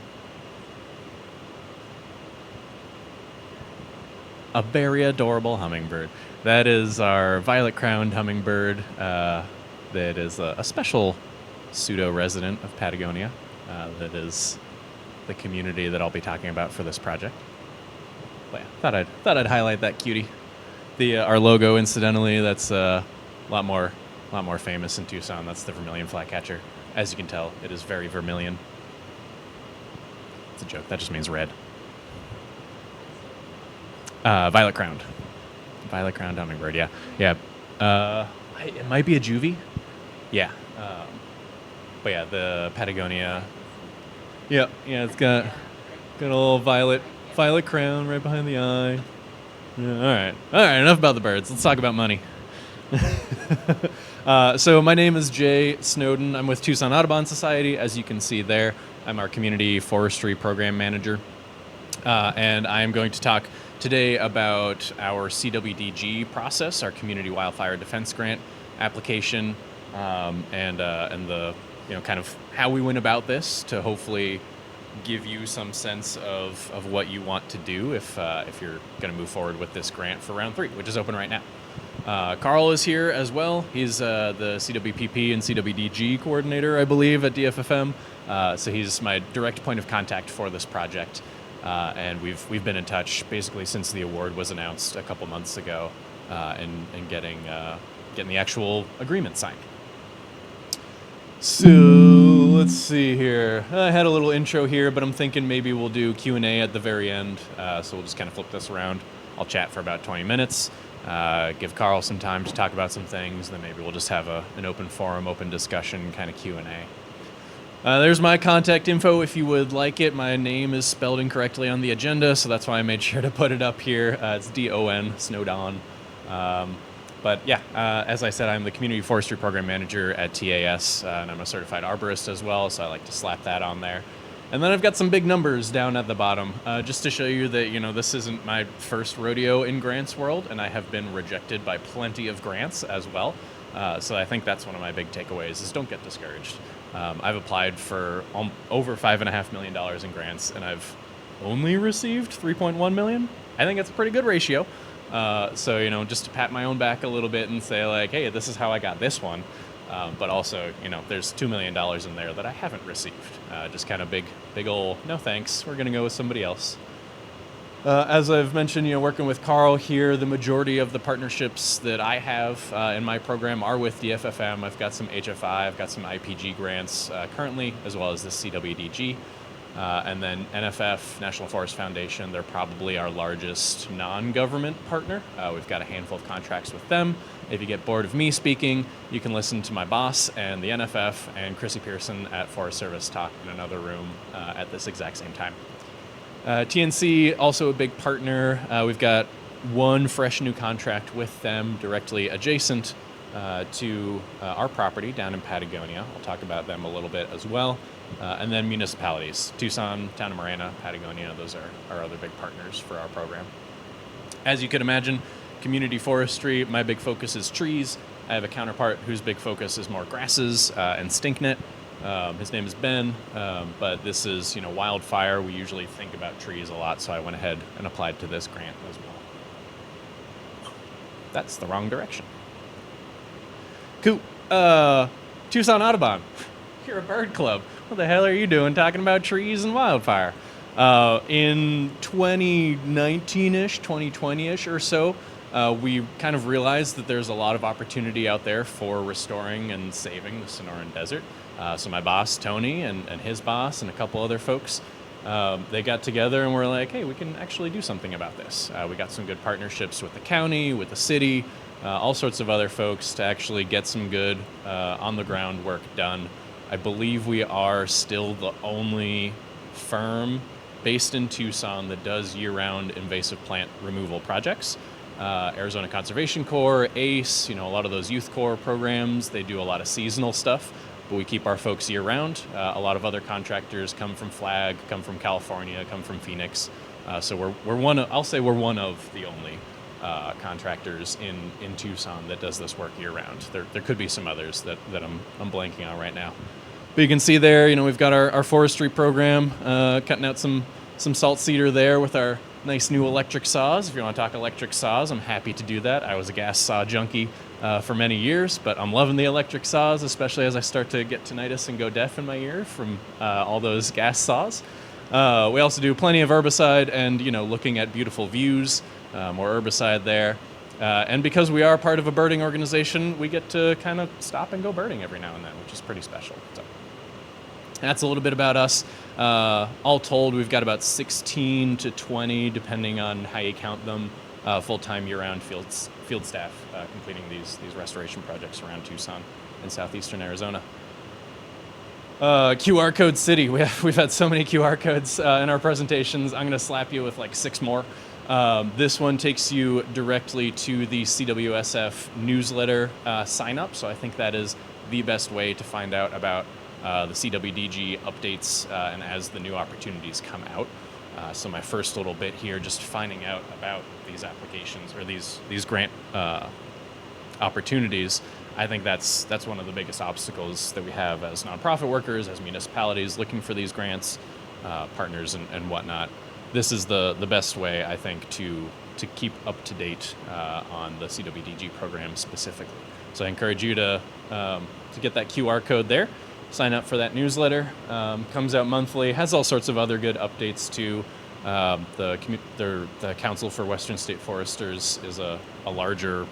A very adorable hummingbird. That is our violet-crowned hummingbird. That is a special pseudo-resident of Patagonia. That is the community that I'll be talking about for this project. But yeah, thought I'd highlight that cutie. Our logo, incidentally, that's a lot more famous in Tucson. That's the vermilion flycatcher. As you can tell, it is very vermilion. It's a joke. That just means red. Violet-crowned. Violet-crowned hummingbird, yeah. Yeah. It might be a juvie. Yeah. But yeah, the Patagonia. Yeah, it's got a little violet crown right behind the eye. Yeah, all right, enough about the birds. Let's talk about money. So my name is Jay Snowdon. I'm with Tucson Audubon Society. As you can see there, I'm our community forestry program manager. And I'm going to talk today about our CWDG process, our community wildfire defense grant application, and the kind of how we went about this to hopefully give you some sense of what you want to do if you're going to move forward with this grant for round 3, which is open right now. Karl is here as well. He's the CWPP and CWDG coordinator, I believe, at DFFM. So he's my direct point of contact for this project. And we've been in touch basically since the award was announced a couple months ago, and getting the actual agreement signed. So let's see here. I had a little intro here, but I'm thinking maybe we'll do Q&A at the very end. So we'll just kind of flip this around. I'll chat for about 20 minutes, give Karl some time to talk about some things, then maybe we'll just have an open forum, open discussion kind of Q&A. There's my contact info if you would like it. My name is spelled incorrectly on the agenda, so that's why I made sure to put it up here. It's D-O-N, Snowdon. But yeah, as I said, I'm the Community Forestry Program Manager at TAS, and I'm a certified arborist as well, so I like to slap that on there. And then I've got some big numbers down at the bottom, just to show you that, this isn't my first rodeo in grants world, and I have been rejected by plenty of grants as well. So I think that's one of my big takeaways is don't get discouraged. I've applied for over $5.5 million in grants, and I've only received $3.1 million. I think that's a pretty good ratio. So, just to pat my own back a little bit and say like, hey, this is how I got this one. But also, there's $2 million in there that I haven't received. Just kind of big ol' no thanks. We're going to go with somebody else. As I've mentioned, working with Karl here, the majority of the partnerships that I have in my program are with DFFM. I've got some HFI, I've got some IPG grants currently, as well as the CWDG. And then NFF, National Forest Foundation, they're probably our largest non-government partner. We've got a handful of contracts with them. If you get bored of me speaking, you can listen to my boss and the NFF and Chrissy Pearson at Forest Service talk in another room at this exact same time. TNC, also a big partner. We've got one fresh new contract with them directly adjacent to our property down in Patagonia. I'll talk about them a little bit as well. And then municipalities, Tucson, Town of Marana, Patagonia, those are our other big partners for our program. As you could imagine, community forestry, my big focus is trees. I have a counterpart whose big focus is more grasses and stinknet. His name is Ben, but this is, wildfire. We usually think about trees a lot, so I went ahead and applied to this grant as well. That's the wrong direction. Cool. Tucson Audubon. You're a bird club. What the hell are you doing talking about trees and wildfire? In 2019-ish, 2020-ish or so, we kind of realized that there's a lot of opportunity out there for restoring and saving the Sonoran Desert. So my boss, Tony, and his boss, and a couple other folks, they got together and were like, hey, we can actually do something about this. We got some good partnerships with the county, with the city, all sorts of other folks to actually get some good on-the-ground work done. I believe we are still the only firm based in Tucson that does year-round invasive plant removal projects. Arizona Conservation Corps, ACE, a lot of those youth corps programs, they do a lot of seasonal stuff, but we keep our folks year-round. A lot of other contractors come from Flag, come from California, come from Phoenix. So we're one of, I'll say we're one of the only contractors in Tucson that does this work year-round. There could be some others that I'm blanking on right now. But you can see there, we've got our forestry program, cutting out some salt cedar there with our nice new electric saws. If you want to talk electric saws, I'm happy to do that. I was a gas saw junkie for many years, but I'm loving the electric saws, especially as I start to get tinnitus and go deaf in my ear from all those gas saws. We also do plenty of herbicide and, looking at beautiful views, more herbicide there. And because we are part of a birding organization, we get to kind of stop and go birding every now and then, which is pretty special. So that's a little bit about us. All told, we've got about 16 to 20, depending on how you count them, full-time year-round field staff completing these restoration projects around Tucson and southeastern Arizona. QR code city. We've had so many QR codes in our presentations. I'm going to slap you with like 6 more. This one takes you directly to the CWSF newsletter sign up. So I think that is the best way to find out about the CWDG updates and as the new opportunities come out. So my first little bit here, just finding out about these applications or these grant opportunities. I think that's one of the biggest obstacles that we have as nonprofit workers, as municipalities looking for these grants, partners and whatnot. This is the best way, I think, to to keep up to date on the CWDG program specifically. So I encourage you to get that QR code there. Sign up for that newsletter. Comes out monthly. Has all sorts of other good updates too. The Council for Western State Foresters is a larger,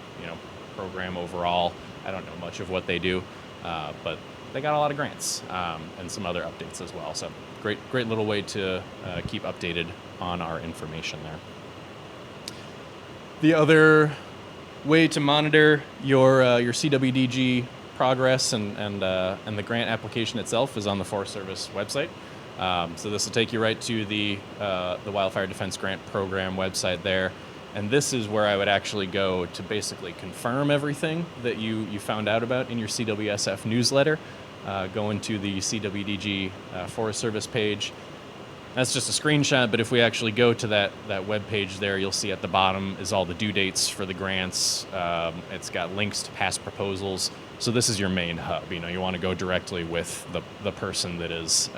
program overall. I don't know much of what they do, but they got a lot of grants and some other updates as well. So great little way to keep updated on our information there. The other way to monitor your CWDG progress and the grant application itself is on the Forest Service website. So this will take you right to the Wildfire Defense Grant Program website there. And this is where I would actually go to basically confirm everything that you found out about in your CWSF newsletter. Go into the CWDG Forest Service page. That's just a screenshot, but if we actually go to that web page there, you'll see at the bottom is all the due dates for the grants. It's got links to past proposals. So this is your main hub. You want to go directly with the person that is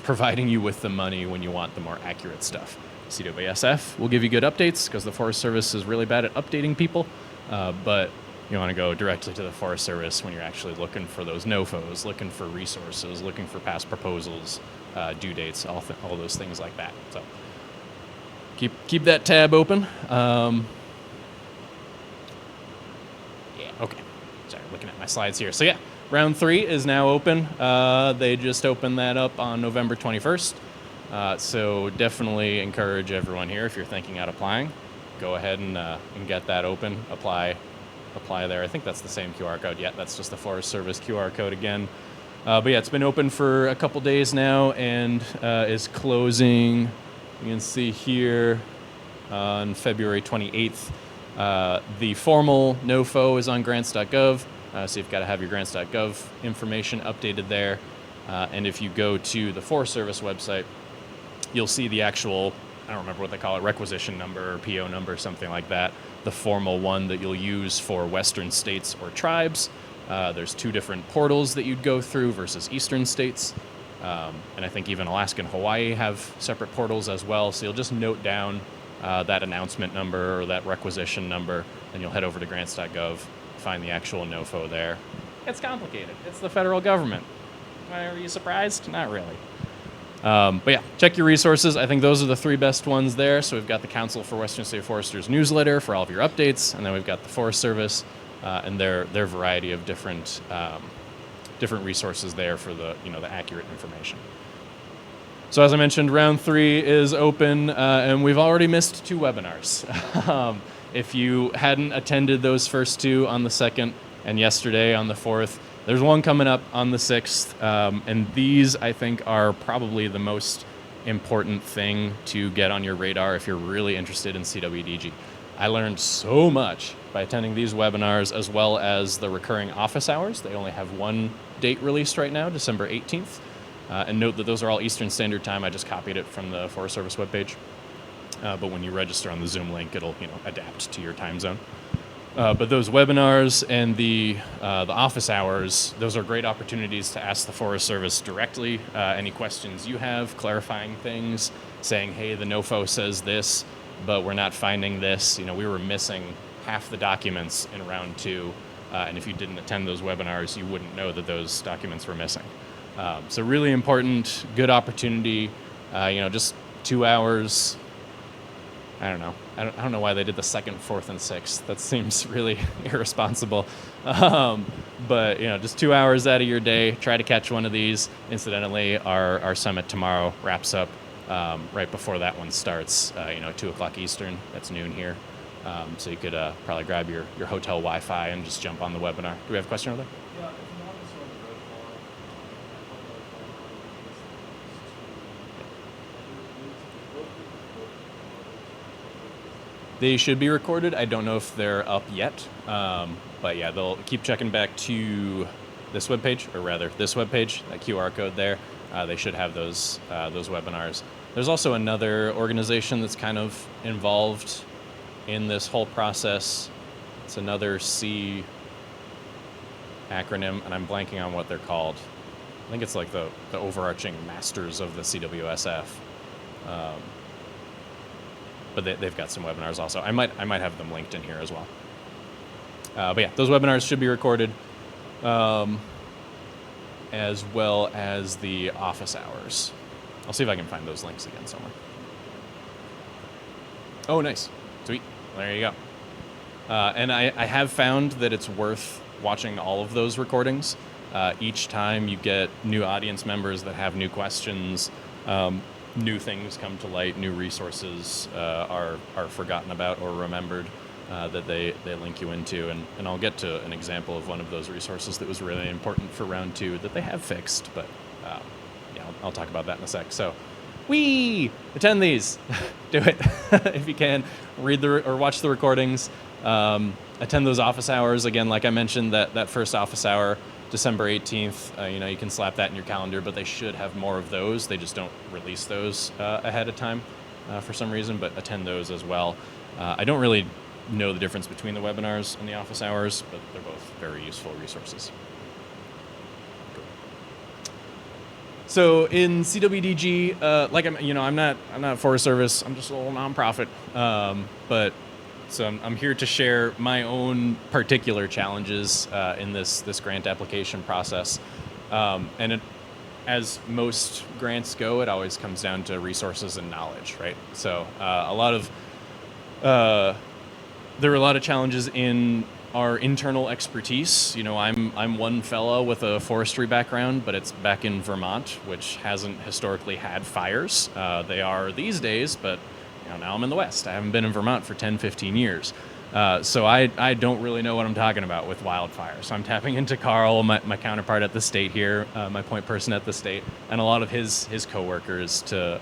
providing you with the money when you want the more accurate stuff. CWSF will give you good updates because the Forest Service is really bad at updating people, but you want to go directly to the Forest Service when you're actually looking for those NOFOs, looking for resources, looking for past proposals, due dates, all those things like that. So keep that tab open. Yeah, okay. Sorry, looking at my slides here. So yeah, round 3 is now open. They just opened that up on November 21st. So definitely encourage everyone here, if you're thinking about applying, go ahead and get that open, apply there. I think that's the same QR code. Yeah, that's just the Forest Service QR code again. But yeah, it's been open for a couple days now and is closing, you can see here, on February 28th. The formal NOFO is on grants.gov, so you've got to have your grants.gov information updated there. And if you go to the Forest Service website, you'll see the actual, I don't remember what they call it, requisition number or PO number, something like that, the formal one that you'll use for Western states or tribes. There's 2 different portals that you'd go through versus Eastern states. And I think even Alaska and Hawaii have separate portals as well. So you'll just note down that announcement number or that requisition number, and you'll head over to grants.gov, find the actual NOFO there. It's complicated. It's the federal government. Are you surprised? Not really. But yeah, check your resources. I think those are the 3 best ones there. So we've got the Council for Western State Foresters newsletter for all of your updates, and then we've got the Forest Service and their variety of different resources there for the accurate information. So as I mentioned, round 3 is open, and we've already missed 2 webinars. If you hadn't attended those first 2 on the 2nd and yesterday on the 4th, there's one coming up on the 6th, and these, I think, are probably the most important thing to get on your radar if you're really interested in CWDG. I learned so much by attending these webinars, as well as the recurring office hours. They only have 1 date released right now, December 18th. And note that those are all Eastern Standard Time. I just copied it from the Forest Service webpage. But when you register on the Zoom link, it'll adapt to your time zone. But those webinars and the office hours, those are great opportunities to ask the Forest Service directly any questions you have, clarifying things, saying, hey, the NOFO says this, but we're not finding this. We were missing half the documents in round 2, and if you didn't attend those webinars, you wouldn't know that those documents were missing. So really important, good opportunity, just 2 hours. I don't know. I don't know why they did the 2nd, 4th, and 6th. That seems really irresponsible. But just 2 hours out of your day, try to catch one of these. Incidentally, our summit tomorrow wraps up right before that one starts. 2 o'clock Eastern. That's noon here. So you could probably grab your hotel Wi-Fi and just jump on the webinar. Do we have a question over there? Yeah, if not this one, the red bar, They should be recorded. I don't know if they're up yet. But yeah, they'll keep checking back to this webpage, or rather this webpage, that QR code there. They should have those webinars. There's also another organization that's kind of involved in this whole process. It's another C acronym, and I'm blanking on what they're called. I think it's like the overarching masters of the CWSF. but they've got some webinars also. I might have them linked in here as well. But yeah, those webinars should be recorded, as well as the office hours. I'll see if I can find those links again somewhere. Oh, nice. Sweet. There you go. And I have found that it's worth watching all of those recordings. Each time you get new audience members that have new questions, new things come to light, new resources are forgotten about or remembered that they link you into. And I'll get to an example of one of those resources that was really important for round 2 that they have fixed, but yeah, I'll talk about that in a sec. So, attend these. Do it if you can. Read or watch the recordings. Attend those office hours. Again, like I mentioned, that first office hour, December 18th, you can slap that in your calendar, but they should have more of those. They just don't release those ahead of time for some reason, but attend those as well. I don't really know the difference between the webinars and the office hours, but they're both very useful resources. So in CWDG, I'm not Forest Service. I'm just a little nonprofit, but so I'm here to share my own particular challenges in this grant application process, and as most grants go, it always comes down to resources and knowledge, right? So there were a lot of challenges in our internal expertise. I'm one fellow with a forestry background, but it's back in Vermont, which hasn't historically had fires. They are these days, but now I'm in the West. I haven't been in Vermont for 10, 15 years. So I don't really know what I'm talking about with wildfire. So I'm tapping into Karl, my counterpart at the state here, my point person at the state, and a lot of his coworkers to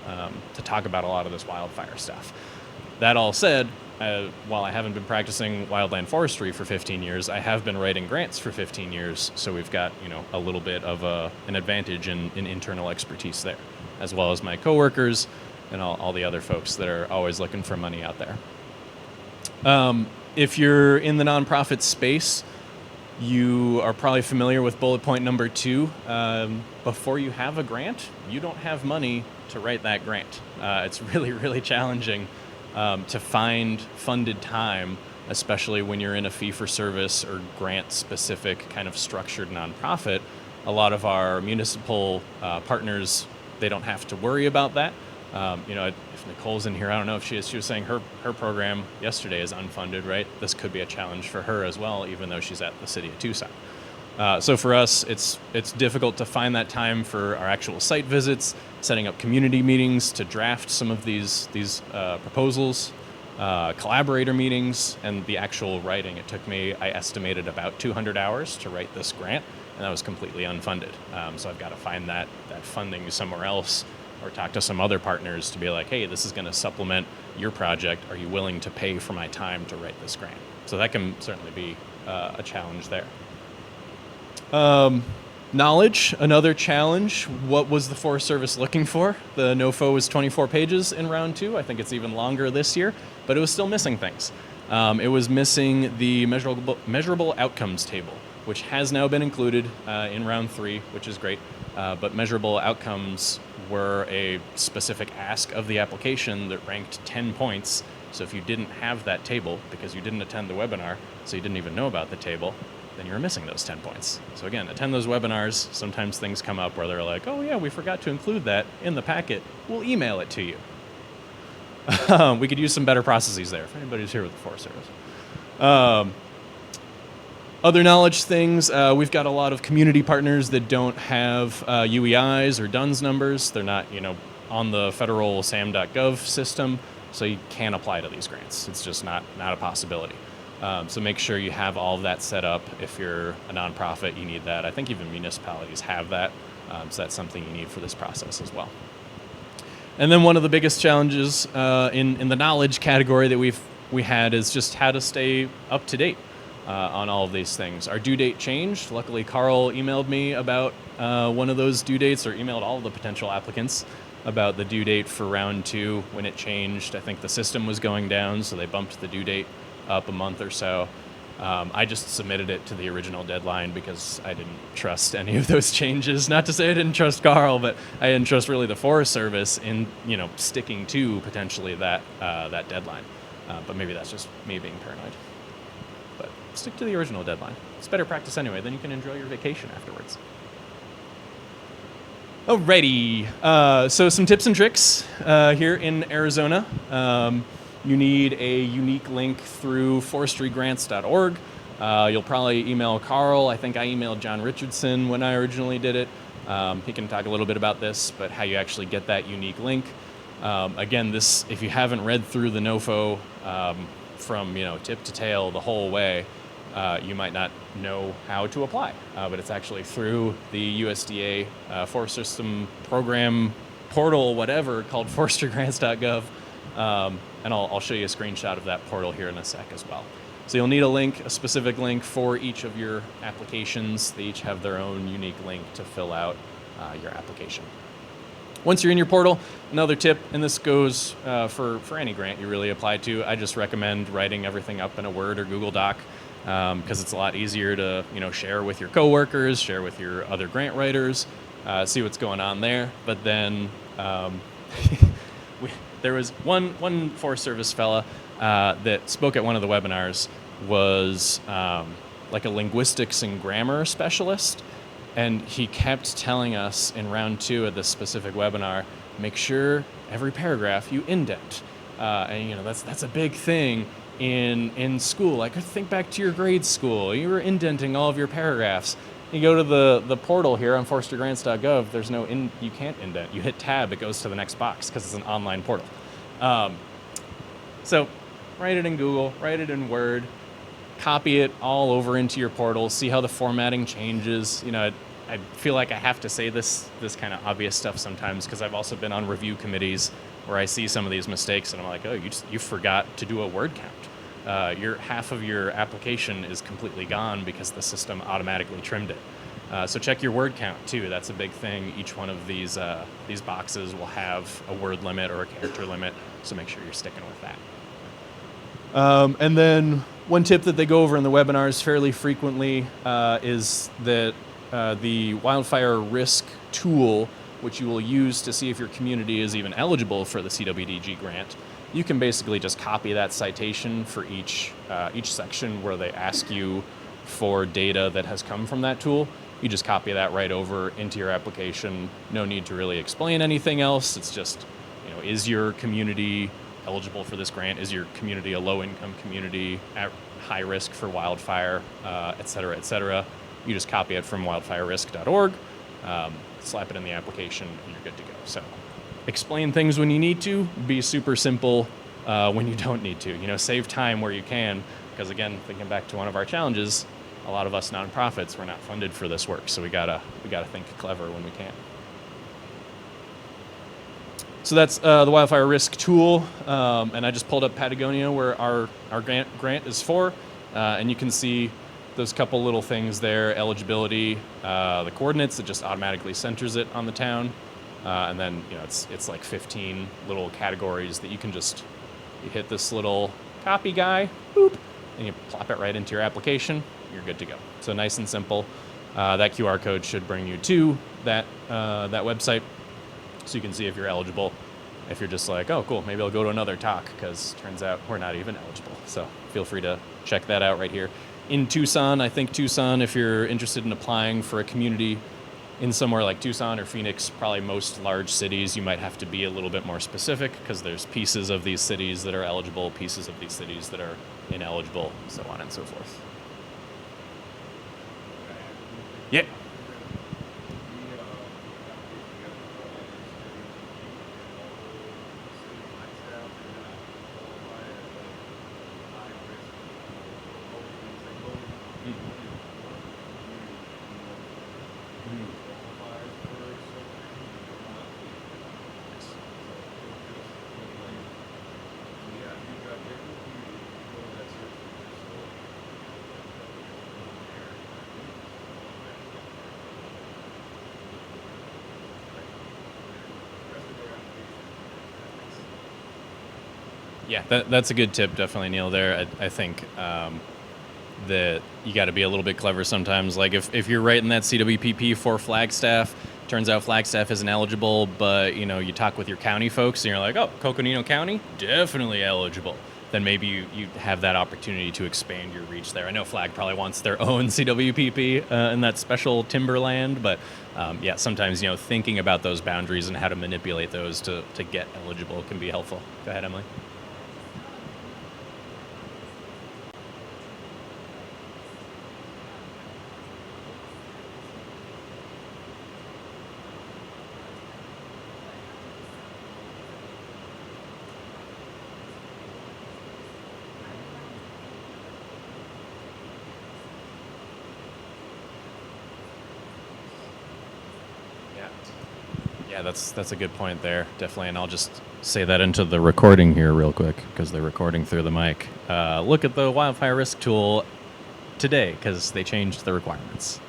talk about a lot of this wildfire stuff. That all said, while I haven't been practicing wildland forestry for 15 years, I have been writing grants for 15 years. So we've got a little bit of an advantage in internal expertise there, as well as my coworkers and all the other folks that are always looking for money out there. If you're in the nonprofit space, you are probably familiar with bullet point number 2. Before you have a grant, you don't have money to write that grant. It's really, really challenging to find funded time, especially when you're in a fee-for-service or grant-specific kind of structured nonprofit. A lot of our municipal partners, they don't have to worry about that. If Nicole's in here, I don't know if she is. She was saying her program yesterday is unfunded, right? This could be a challenge for her as well, even though she's at the city of Tucson. So for us, it's difficult to find that time for our actual site visits, setting up community meetings to draft some of these proposals, collaborator meetings, and the actual writing. It took me, I estimated, about 200 hours to write this grant, and that was completely unfunded. So I've got to find that funding somewhere else, or talk to some other partners to be like, hey, this is going to supplement your project. Are you willing to pay for my time to write this grant? So that can certainly be a challenge there. Knowledge, another challenge. What was the Forest Service looking for? The NOFO was 24 pages in round 2. I think it's even longer this year, but it was still missing things. It was missing the measurable outcomes table, which has now been included in round 3, which is great. But measurable outcomes were a specific ask of the application that ranked 10 points. So if you didn't have that table because you didn't attend the webinar, so you didn't even know about the table, then you're missing those 10 points. So again, attend those webinars. Sometimes things come up where they're like, oh yeah, we forgot to include that in the packet. We'll email it to you. We could use some better processes there if anybody's here with the Forest Service. Other knowledge things, we've got a lot of community partners that don't have UEIs or DUNS numbers. They're not, on the federal SAM.gov system, so you can't apply to these grants. It's just not a possibility. So make sure you have all of that set up. If you're a nonprofit, you need that. I think even municipalities have that, so that's something you need for this process as well. And then one of the biggest challenges in the knowledge category that we had is just how to stay up to date on all of these things. Our due date changed. Luckily, Karl emailed me about one of those due dates, or emailed all of the potential applicants about the due date for round 2 when it changed. I think the system was going down, so they bumped the due date up a month or so. I just submitted it to the original deadline because I didn't trust any of those changes. Not to say I didn't trust Karl, but I didn't trust really the Forest Service in sticking to potentially that deadline. But maybe that's just me being paranoid. But stick to the original deadline. It's better practice anyway. Then you can enjoy your vacation afterwards. Alrighty. So some tips and tricks here in Arizona. You need a unique link through forestrygrants.org. You'll probably email Karl. I think I emailed John Richardson when I originally did it. He can talk a little bit about this, but how you actually get that unique link. Again, this, if you haven't read through the NOFO from tip to tail the whole way, you might not know how to apply. But it's actually through the USDA Forest System Program portal, whatever, called forestrygrants.gov. And I'll show you a screenshot of that portal here in a sec as well. So you'll need a link, a specific link for each of your applications. They each have their own unique link to fill out your application. Once you're in your portal, another tip, and this goes for any grant you really apply to, I just recommend writing everything up in a Word or Google Doc because it's a lot easier to share with your coworkers, share with your other grant writers, see what's going on there. But then there was one Forest Service fella that spoke at one of the webinars, was like a linguistics and grammar specialist. And he kept telling us in round 2 of this specific webinar, make sure every paragraph you indent. And that's a big thing in school. Like, think back to your grade school. You were indenting all of your paragraphs. You go to the portal here on forestrygrants.gov, there's you can't indent. You hit tab, it goes to the next box because it's an online portal. So write it in Google, write it in Word, copy it all over into your portal, see how the formatting changes. I feel like I have to say this kind of obvious stuff sometimes because I've also been on review committees where I see some of these mistakes and I'm like, oh, you forgot to do a word count. Your half of your application is completely gone because the system automatically trimmed it. So check your word count too. That's a big thing. Each one of these boxes will have a word limit or a character limit, so make sure you're sticking with that. And then one tip that they go over in the webinars fairly frequently is that the wildfire risk tool, which you will use to see if your community is even eligible for the CWDG grant, you can basically just copy that citation for each section where they ask you for data that has come from that tool. You just copy that right over into your application. No need to really explain anything else. It's just, is your community eligible for this grant? Is your community a low-income community at high risk for wildfire, et cetera, et cetera? You just copy it from wildfirerisk.org, slap it in the application, and you're good to go. So explain things when you need to, be super simple when you don't need to. Save time where you can, because again, thinking back to one of our challenges, a lot of us nonprofits, we're not funded for this work, so we gotta think clever when we can. So that's the wildfire risk tool, and I just pulled up Patagonia where our grant is for, and you can see those couple little things there, eligibility, the coordinates, it just automatically centers it on the town, and then it's like 15 little categories that you can you hit this little copy guy, boop, and you plop it right into your application, you're good to go. So nice and simple. That QR code should bring you to that website, so you can see if you're eligible. If you're just like, oh, cool, maybe I'll go to another talk, because turns out we're not even eligible. So feel free to check that out right here. In Tucson, I think Tucson, if you're interested in applying for a community in somewhere like Tucson or Phoenix, probably most large cities, you might have to be a little bit more specific because there's pieces of these cities that are eligible, pieces of these cities that are ineligible, so on and so forth. Yeah. Yeah, that's a good tip, definitely, Neil, there. I think that you got to be a little bit clever sometimes. Like if you're writing that CWPP for Flagstaff, turns out Flagstaff isn't eligible, but you talk with your county folks and you're like, oh, Coconino County, definitely eligible. Then maybe you have that opportunity to expand your reach there. I know Flag probably wants their own CWPP in that special timberland, but yeah, sometimes thinking about those boundaries and how to manipulate those to get eligible can be helpful. Go ahead, Emily. Yeah, that's a good point there, definitely. And I'll just say that into the recording here real quick because they're recording through the mic. Look at the wildfire risk tool today because they changed the requirements.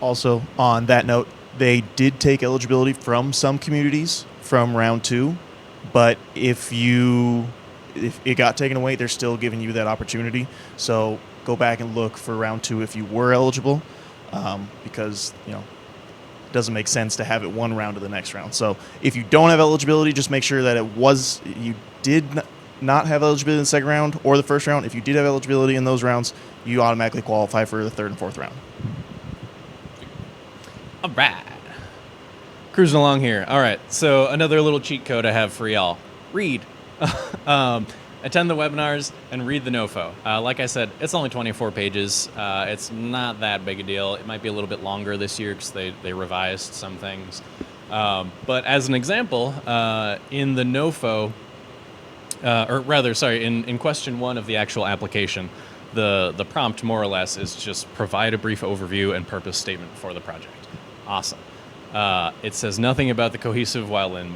Also, on that note, they did take eligibility from some communities from round 2, but if it got taken away, they're still giving you that opportunity. So go back and look for round 2 if you were eligible, because it doesn't make sense to have it one round to the next round. So if you don't have eligibility, just make sure that you did not have eligibility in the second round or the first round. If you did have eligibility in those rounds, you automatically qualify for the third and fourth round. All right. Cruising along here. All right. So another little cheat code I have for y'all. Read. Attend the webinars and read the NOFO. Like I said, it's only 24 pages. It's not that big a deal. It might be a little bit longer this year because they revised some things. But as an example, in the NOFO, in question 1 of the actual application, the prompt more or less is just provide a brief overview and purpose statement for the project. Awesome. It says nothing about the cohesive wildland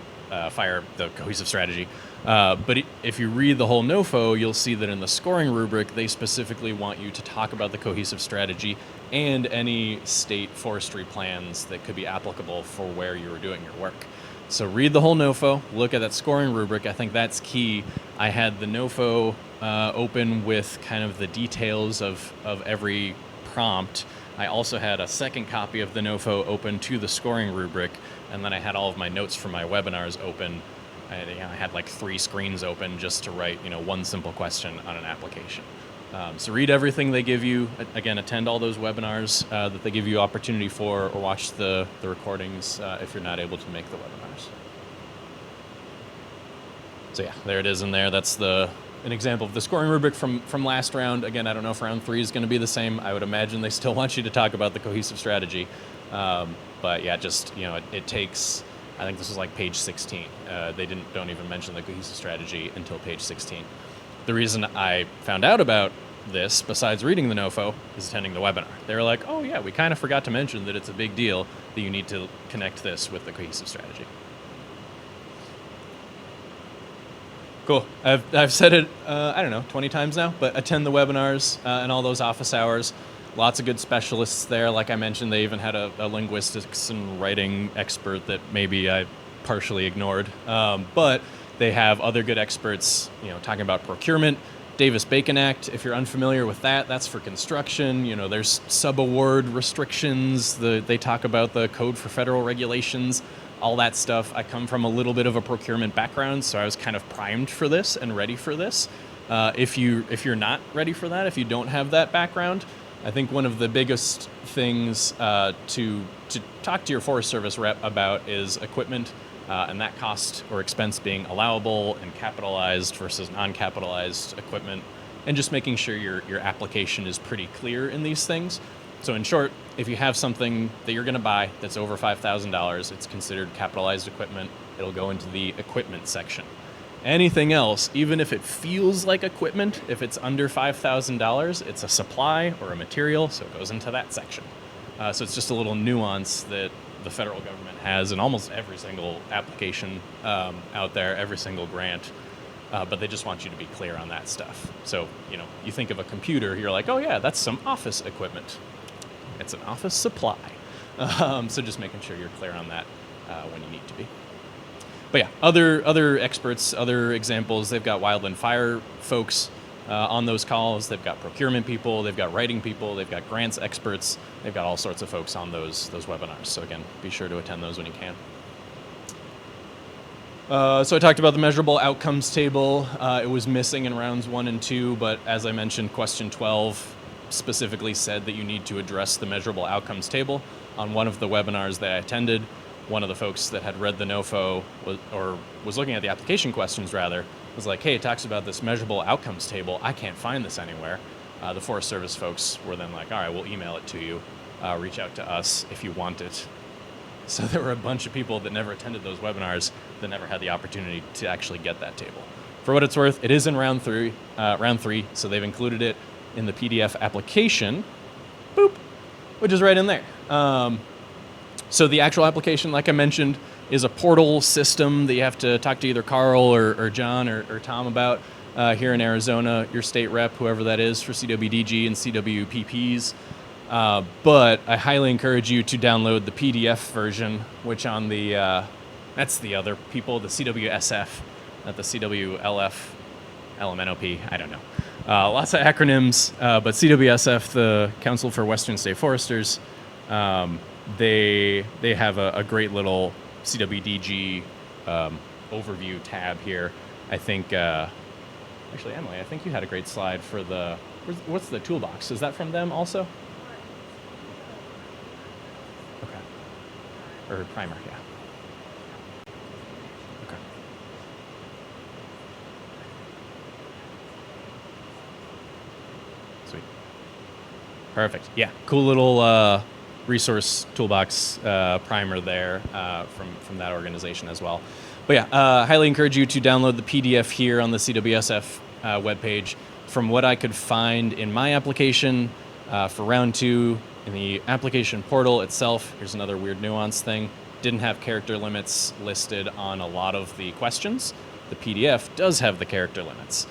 fire, the cohesive strategy. But if you read the whole NOFO, you'll see that in the scoring rubric, they specifically want you to talk about the cohesive strategy and any state forestry plans that could be applicable for where you were doing your work. So read the whole NOFO, look at that scoring rubric. I think that's key. I had the NOFO open with kind of the details of every prompt. I also had a second copy of the NOFO open to the scoring rubric, and then I had all of my notes from my webinars open. I had like 3 screens open just to write, one simple question on an application. So read everything they give you. Again, attend all those webinars that they give you opportunity for, or watch the recordings if you're not able to make the webinars. So yeah, there it is in there. That's an example of the scoring rubric from last round. Again, I don't know if round 3 is going to be the same. I would imagine they still want you to talk about the cohesive strategy. But yeah, just, it takes... I think this was like page 16. They don't even mention the cohesive strategy until page 16. The reason I found out about this, besides reading the NOFO, is attending the webinar. They were like, oh yeah, we kind of forgot to mention that it's a big deal that you need to connect this with the cohesive strategy. Cool. I've said it, 20 times now, but attend the webinars and all those office hours. Lots of good specialists there. Like I mentioned, they even had a linguistics and writing expert that maybe I partially ignored. But they have other good experts, talking about procurement. Davis-Bacon Act, if you're unfamiliar with that, that's for construction. There's sub-award restrictions. They talk about the Code for Federal Regulations, all that stuff. I come from a little bit of a procurement background, so I was kind of primed for this and ready for this. If you're not ready for that, if you don't have that background, I think one of the biggest things to talk to your Forest Service rep about is equipment and that cost or expense being allowable and capitalized versus non-capitalized equipment, and just making sure your application is pretty clear in these things. So in short, if you have something that you're going to buy that's over $5,000, it's considered capitalized equipment. It'll go into the equipment section. Anything else, even if it feels like equipment, if it's under $5,000, it's a supply or a material, so it goes into that section. So it's just a little nuance that the federal government has in almost every single application out there, every single grant, but they just want you to be clear on that stuff. So, you think of a computer, you're like, oh yeah, that's some office equipment. It's an office supply. So just making sure you're clear on that when you need to be. But yeah, other experts, other examples, they've got wildland fire folks on those calls. They've got procurement people, they've got writing people, they've got grants experts, they've got all sorts of folks on those webinars. So again, be sure to attend those when you can. So I talked about the measurable outcomes table. It was missing in rounds 1 and 2, but as I mentioned, question 12 specifically said that you need to address the measurable outcomes table. On one of the webinars that I attended, one of the folks that had read the NOFO was looking at the application questions rather, was like, hey, it talks about this measurable outcomes table. I can't find this anywhere. The Forest Service folks were then like, all right, we'll email it to you. Reach out to us if you want it. So there were a bunch of people that never attended those webinars that never had the opportunity to actually get that table. For what it's worth, it is in round three, so they've included it in the PDF application, boop, which is right in there. So the actual application, like I mentioned, is a portal system that you have to talk to either Karl or John or Tom about here in Arizona, your state rep, whoever that is for CWDG and CWPPs. But I highly encourage you to download the PDF version, which on the, that's the other people, the CWSF, not the CWLF, LMNOP, I don't know. Lots of acronyms, but CWSF, the Council for Western State Foresters, they have a great little CWDG overview tab here. I think, actually, Emily, I think you had a great slide for the, what's the toolbox? Is that from them also? Or primer, yeah. Okay. Sweet. Perfect. Yeah, cool little resource toolbox primer there from that organization as well. But yeah, highly encourage you to download the PDF here on the CWSF webpage. From what I could find in my application for round 2, in the application portal itself, here's another weird nuance thing, didn't have character limits listed on a lot of the questions. The PDF does have the character limits.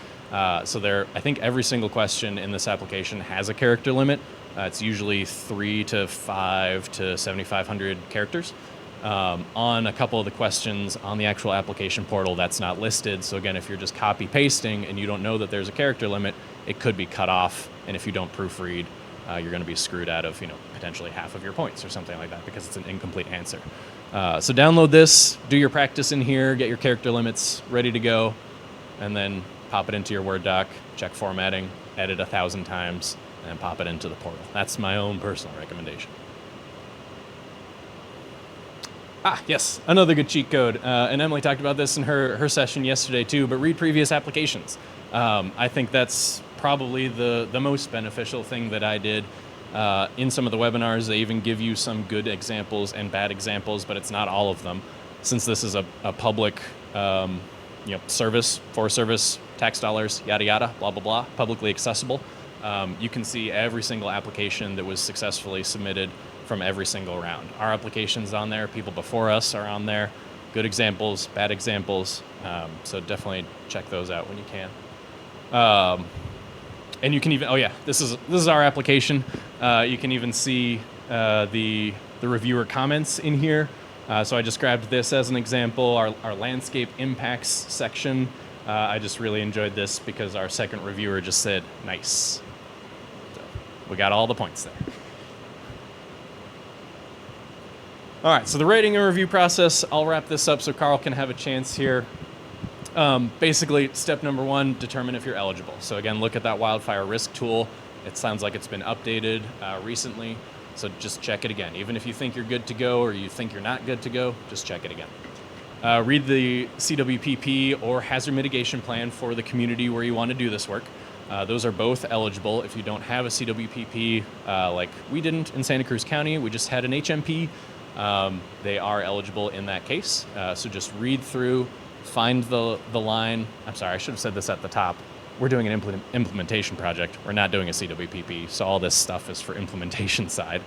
So there, I think every single question in this application has a character limit. It's usually 3 to 5 to 7,500 characters. On a couple of the questions on the actual application portal, that's not listed. So again, if you're just copy pasting and you don't know that there's a character limit, it could be cut off. And if you don't proofread, you're going to be screwed out of, potentially half of your points or something like that because it's an incomplete answer. So download this, do your practice in here, get your character limits ready to go, and then pop it into your Word doc, check formatting, edit 1,000 times, and pop it into the portal. That's my own personal recommendation. Yes, another good cheat code. And Emily talked about this in her session yesterday too, but read previous applications. I think that's probably the most beneficial thing that I did. In some of the webinars, they even give you some good examples and bad examples, but it's not all of them. Since this is a public service, Forest Service, tax dollars, yada, yada, blah, blah, blah, publicly accessible, you can see every single application that was successfully submitted from every single round. Our application's on there, people before us are on there, good examples, bad examples, so definitely check those out when you can. And you can even, this is our application. You can even see the reviewer comments in here. So I just grabbed this as an example, our landscape impacts section. I just really enjoyed this because our second reviewer just said, nice. So we got all the points there. All right, so the rating and review process, I'll wrap this up so Karl can have a chance here. Basically, step number 1, determine if you're eligible. So again, look at that wildfire risk tool. It sounds like it's been updated recently, so just check it again. Even if you think you're good to go or you think you're not good to go, just check it again. Read the CWPP or hazard mitigation plan for the community where you want to do this work. Those are both eligible. If you don't have a CWPP, like we didn't in Santa Cruz County, we just had an HMP, they are eligible in that case. So just read through, find the line. I'm sorry, I should have said this at the top. We're doing an implementation project. We're not doing a CWPP, so all this stuff is for implementation side.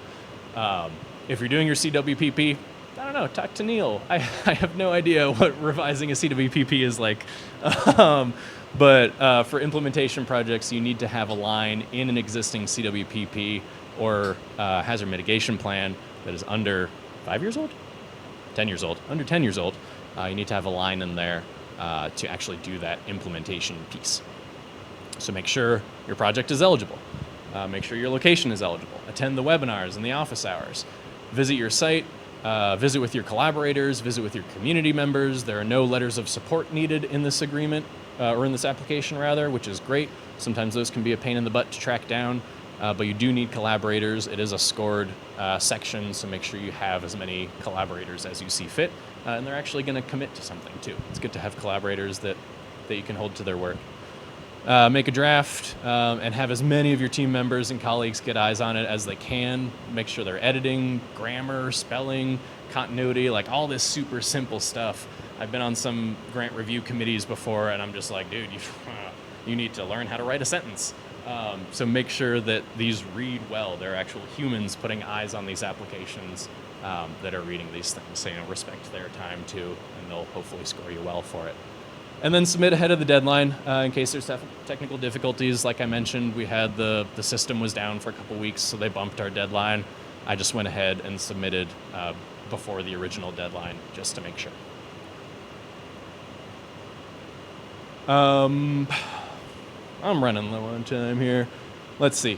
If you're doing your CWPP, I don't know, talk to Neil. I have no idea what revising a CWPP is like. But for implementation projects, you need to have a line in an existing CWPP or hazard mitigation plan that is under 5 years old? 10 years old. Under 10 years old. You need to have a line in there to actually do that implementation piece. So make sure your project is eligible. Make sure your location is eligible. Attend the webinars and the office hours. Visit your site. Visit with your collaborators. Visit with your community members. There are no letters of support needed in this agreement, or in this application rather, which is great. Sometimes those can be a pain in the butt to track down, but you do need collaborators. It is a scored section, so make sure you have as many collaborators as you see fit, and they're actually going to commit to something too. It's good to have collaborators that you can hold to their word. Make a draft and have as many of your team members and colleagues get eyes on it as they can. Make sure they're editing, grammar, spelling, continuity, like all this super simple stuff. I've been on some grant review committees before, and I'm just like, dude, you need to learn how to write a sentence. So make sure that these read well. They're actual humans putting eyes on these applications that are reading these things. So, respect their time too, and they'll hopefully score you well for it. And then submit ahead of the deadline in case there's technical difficulties. Like I mentioned, we had the system was down for a couple weeks, so they bumped our deadline. I just went ahead and submitted before the original deadline just to make sure. I'm running low on time here. Let's see.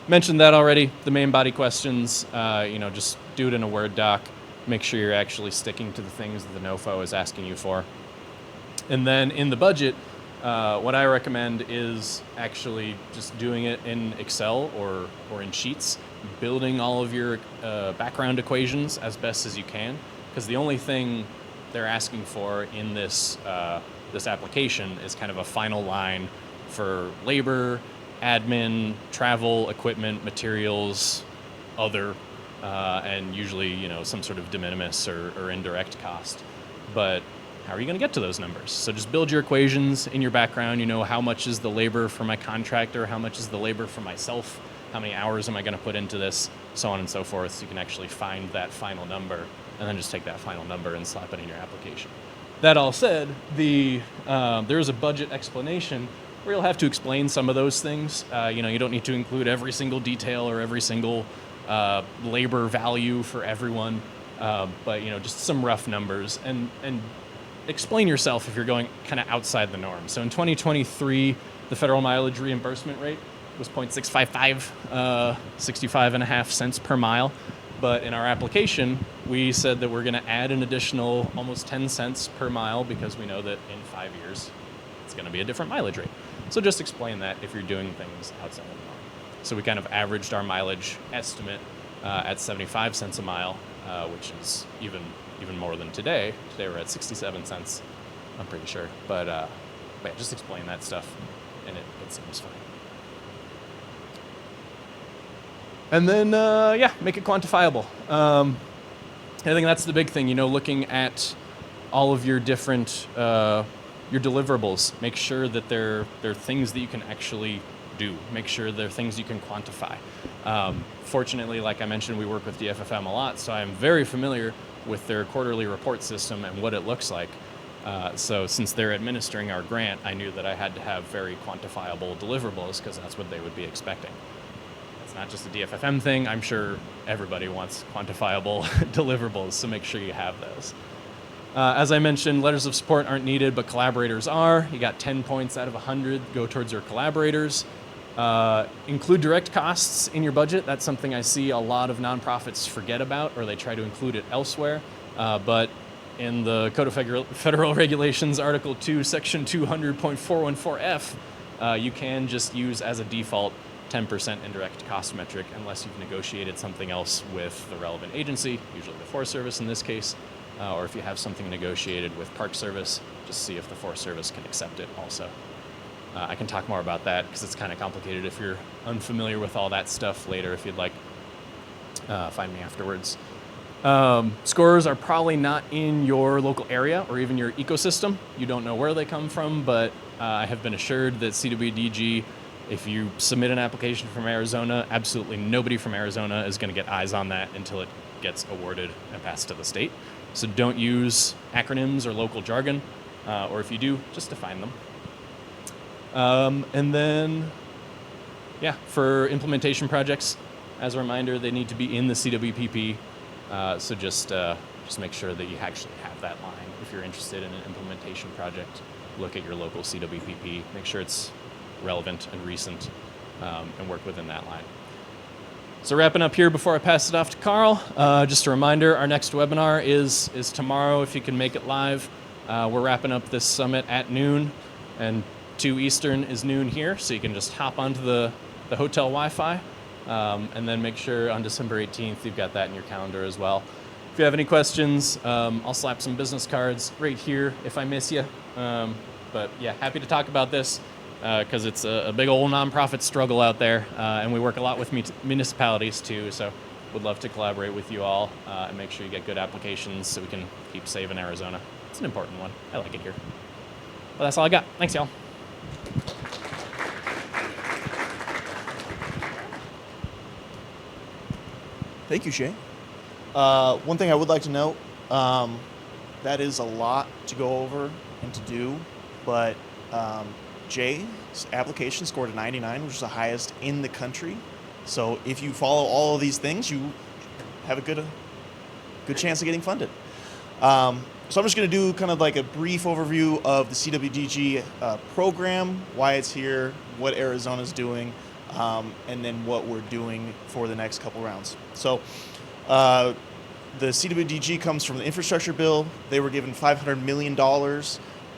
Mentioned that already. The main body questions, just do it in a Word doc. Make sure you're actually sticking to the things that the NOFO is asking you for. And then in the budget, what I recommend is actually just doing it in Excel or in Sheets, building all of your background equations as best as you can, because the only thing they're asking for in this application is kind of a final line for labor, admin, travel, equipment, materials, other, and usually some sort of de minimis or indirect cost. But how are you going to get to those numbers? So just build your equations in your background. How much is the labor for my contractor? How much is the labor for myself? How many hours am I going to put into this? So on and so forth. So you can actually find that final number and then just take that final number and slap it in your application. That all said, there is a budget explanation where you'll have to explain some of those things. You don't need to include every single detail or every single labor value for everyone, but just some rough numbers and explain yourself if you're going kind of outside the norm. So in 2023, the federal mileage reimbursement rate was 0.655, 65.5 cents per mile. But in our application, we said that we're going to add an additional almost 10 cents per mile because we know that in 5 years, it's going to be a different mileage rate. So just explain that if you're doing things outside of the norm. So we kind of averaged our mileage estimate at 75 cents a mile, which is even more than today. Today we're at 67 cents, I'm pretty sure. But yeah, just explain that stuff, and it seems fine. And then, make it quantifiable. I think that's the big thing, looking at all of your different, your deliverables. Make sure that they're things that you can actually do. Make sure they're things you can quantify. Fortunately, like I mentioned, we work with DFFM a lot, so I'm very familiar with their quarterly report system and what it looks like. So since they're administering our grant, I knew that I had to have very quantifiable deliverables because that's what they would be expecting. It's not just a DFFM thing. I'm sure everybody wants quantifiable deliverables, so make sure you have those. As I mentioned, letters of support aren't needed, but collaborators are. You got 10 points out of 100 go towards your collaborators. Include direct costs in your budget. That's something I see a lot of nonprofits forget about, or they try to include it elsewhere. But in the Code of Federal Regulations, Article 2, Section 200.414F, you can just use as a default 10% indirect cost metric unless you've negotiated something else with the relevant agency, usually the Forest Service in this case, or if you have something negotiated with Park Service, just see if the Forest Service can accept it also. I can talk more about that because it's kind of complicated if you're unfamiliar with all that stuff later. If you'd like, find me afterwards. Scores are probably not in your local area or even your ecosystem. You don't know where they come from, but I have been assured that CWDG, if you submit an application from Arizona, absolutely nobody from Arizona is going to get eyes on that until it gets awarded and passed to the state. So don't use acronyms or local jargon, or if you do, just define them. And then, for implementation projects, as a reminder, they need to be in the CWPP. So just make sure that you actually have that line. If you're interested in an implementation project, look at your local CWPP. Make sure it's relevant and recent, and work within that line. So wrapping up here before I pass it off to Karl, just a reminder, our next webinar is tomorrow if you can make it live. We're wrapping up this summit at noon, and 2 Eastern is noon here, so you can just hop onto the hotel Wi-Fi, and then make sure on December 18th you've got that in your calendar as well. If you have any questions, I'll slap some business cards right here if I miss you. But yeah, happy to talk about this because it's a big old nonprofit struggle out there, and we work a lot with municipalities too, so would love to collaborate with you all and make sure you get good applications so we can keep saving Arizona. It's an important one. I like it here. Well, that's all I got. Thanks, y'all. Thank you, Shay. One thing I would like to note, that is a lot to go over and to do, but Jay's application scored a 99, which is the highest in the country. So if you follow all of these things, you have a good chance of getting funded. So I'm just going to do kind of like a brief overview of the CWDG program, why it's here, what Arizona's doing, and then what we're doing for the next couple rounds. So the CWDG comes from the infrastructure bill. They were given $500 million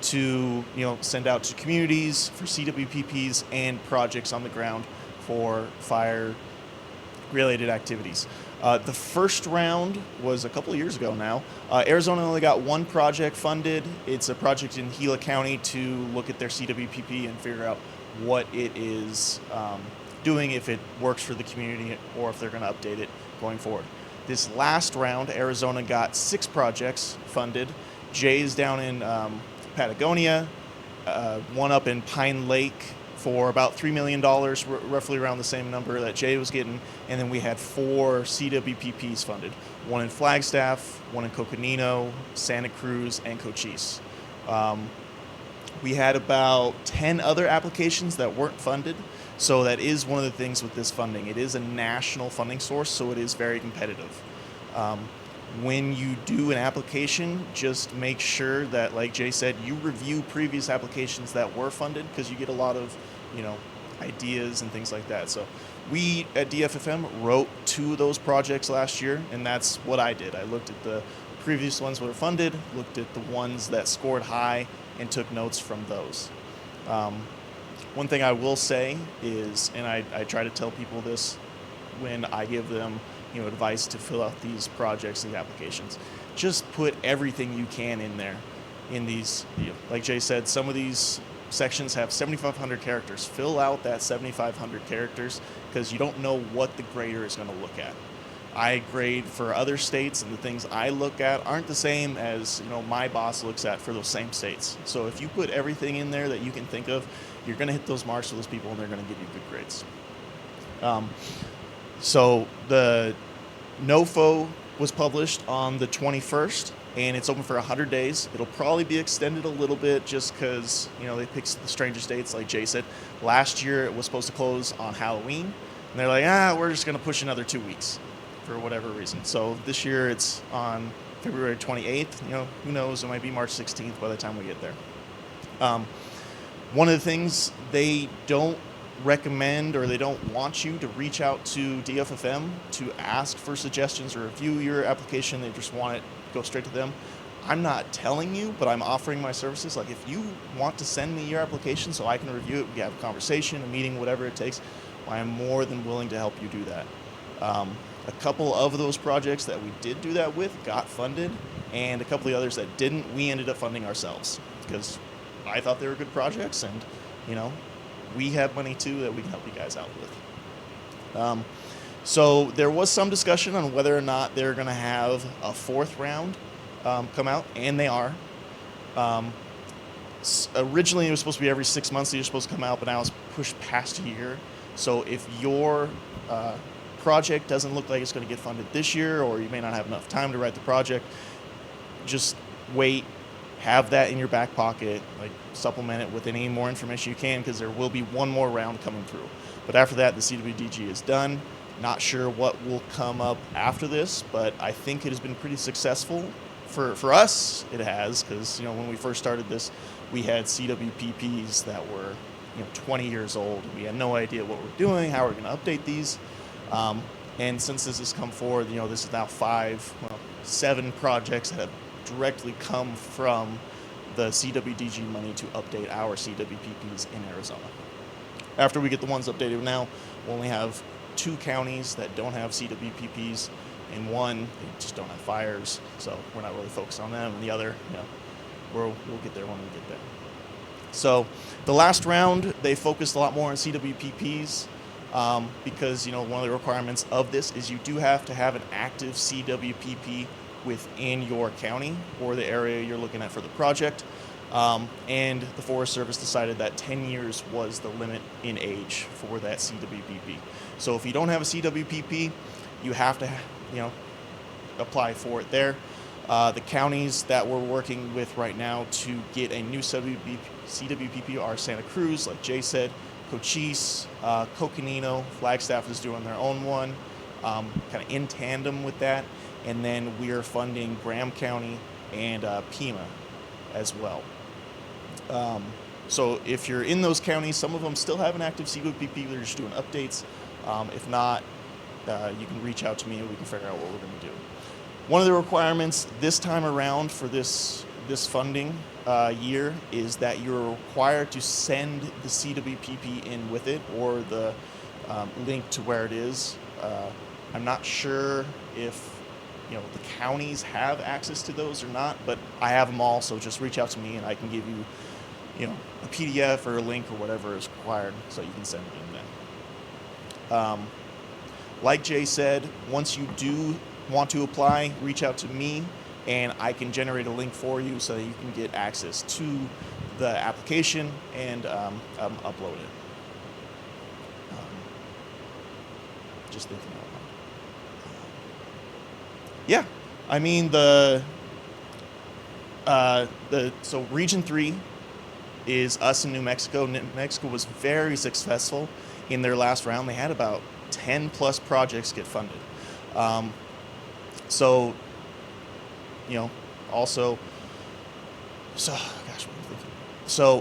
to send out to communities for CWPPs and projects on the ground for fire-related activities. The first round was a couple of years ago now. Arizona only got one project funded. It's a project in Gila County to look at their CWPP and figure out what it is doing, if it works for the community, or if they're going to update it going forward. This last round, Arizona got 6 projects funded. Jay's down in Patagonia, one up in Pine Lake for about $3 million, roughly around the same number that Jay was getting. And then we had 4 CWPPs funded, one in Flagstaff, one in Coconino, Santa Cruz, and Cochise. We had about 10 other applications that weren't funded. So that is one of the things with this funding. It is a national funding source, so it is very competitive. When you do an application, just make sure that, like Jay said, you review previous applications that were funded, because you get a lot of, ideas and things like that. So we at DFFM wrote 2 of those projects last year, and that's what I did. I looked at the previous ones that were funded, looked at the ones that scored high, and took notes from those. One thing I will say is, and I try to tell people this when I give them advice to fill out these projects and applications, just put everything you can in there. In these, like Jay said, some of these sections have 7,500 characters. Fill out that 7,500 characters, because you don't know what the grader is going to look at. I grade for other states, and the things I look at aren't the same as my boss looks at for those same states. So if you put everything in there that you can think of, you're going to hit those marks for those people, and they're going to give you good grades. So the NOFO was published on the 21st, and it's open for 100 days. It'll probably be extended a little bit just because, they picked the strangest dates, like Jay said. Last year, it was supposed to close on Halloween, and they're like, we're just going to push another 2 weeks for whatever reason. So this year, it's on February 28th. Who knows? It might be March 16th by the time we get there. One of the things they don't recommend, or they don't want you to reach out to DFFM to ask for suggestions or review your application. They just want it to go straight to them. I'm not telling you, but I'm offering my services. Like, if you want to send me your application so I can review it, we have a conversation, a meeting, whatever it takes, I am more than willing to help you do that. A couple of those projects that we did do that with got funded, and a couple of the others that didn't, we ended up funding ourselves, because I thought they were good projects, and we have money too that we can help you guys out with. So there was some discussion on whether or not they're going to have a 4th round come out, and they are. Originally, it was supposed to be every 6 months that you're supposed to come out, but now it's pushed past a year. So if your project doesn't look like it's going to get funded this year, or you may not have enough time to write the project, just wait. Have that in your back pocket, like supplement it with any more information you can, because there will be one more round coming through. But after that, the CWDG is done. Not sure what will come up after this, but I think it has been pretty successful. For us, it has, because when we first started this, we had CWPPs that were 20 years old. We had no idea what we're doing, how we're going to update these. And since this has come forward, this is now 7 projects that have directly come from the CWDG money to update our CWPPs in Arizona. After we get the ones updated now, we'll only have 2 counties that don't have CWPPs, and 1, they just don't have fires, so we're not really focused on them, and the other, we'll get there when we get there. So the last round, they focused a lot more on CWPPs because, one of the requirements of this is you do have to have an active CWPP within your county or the area you're looking at for the project. And the Forest Service decided that 10 years was the limit in age for that CWPP. So if you don't have a CWPP, you have to, apply for it there. The counties that we're working with right now to get a new CWPP are Santa Cruz, like Jay said, Cochise, Coconino, Flagstaff is doing their own one, kind of in tandem with that. And then we are funding Graham County and Pima as well. So if you're in those counties, some of them still have an active CWPP, they're just doing updates. If not, you can reach out to me and we can figure out what we're going to do. One of the requirements this time around for this funding year is that you're required to send the CWPP in with it, or the link to where it is. I'm not sure if the counties have access to those or not, but I have them all, so just reach out to me and I can give you a PDF or a link or whatever is required so you can send it in then. Like Jay said, once you do want to apply, reach out to me and I can generate a link for you so that you can get access to the application and upload it. Just thinking out loud. Yeah, I mean so Region 3 is us in New Mexico. New Mexico was very successful in their last round. They had about 10 plus projects get funded. So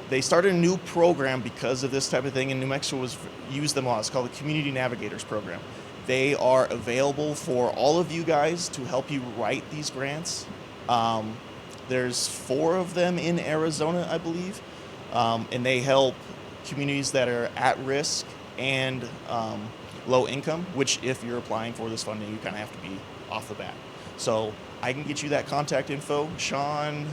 they started a new program because of this type of thing, and New Mexico used them a lot. It's called the Community Navigators Program. They are available for all of you guys to help you write these grants. There's 4 of them in Arizona, I believe, and they help communities that are at risk and low income, which if you're applying for this funding, you kind of have to be off the bat. So I can get you that contact info. Sean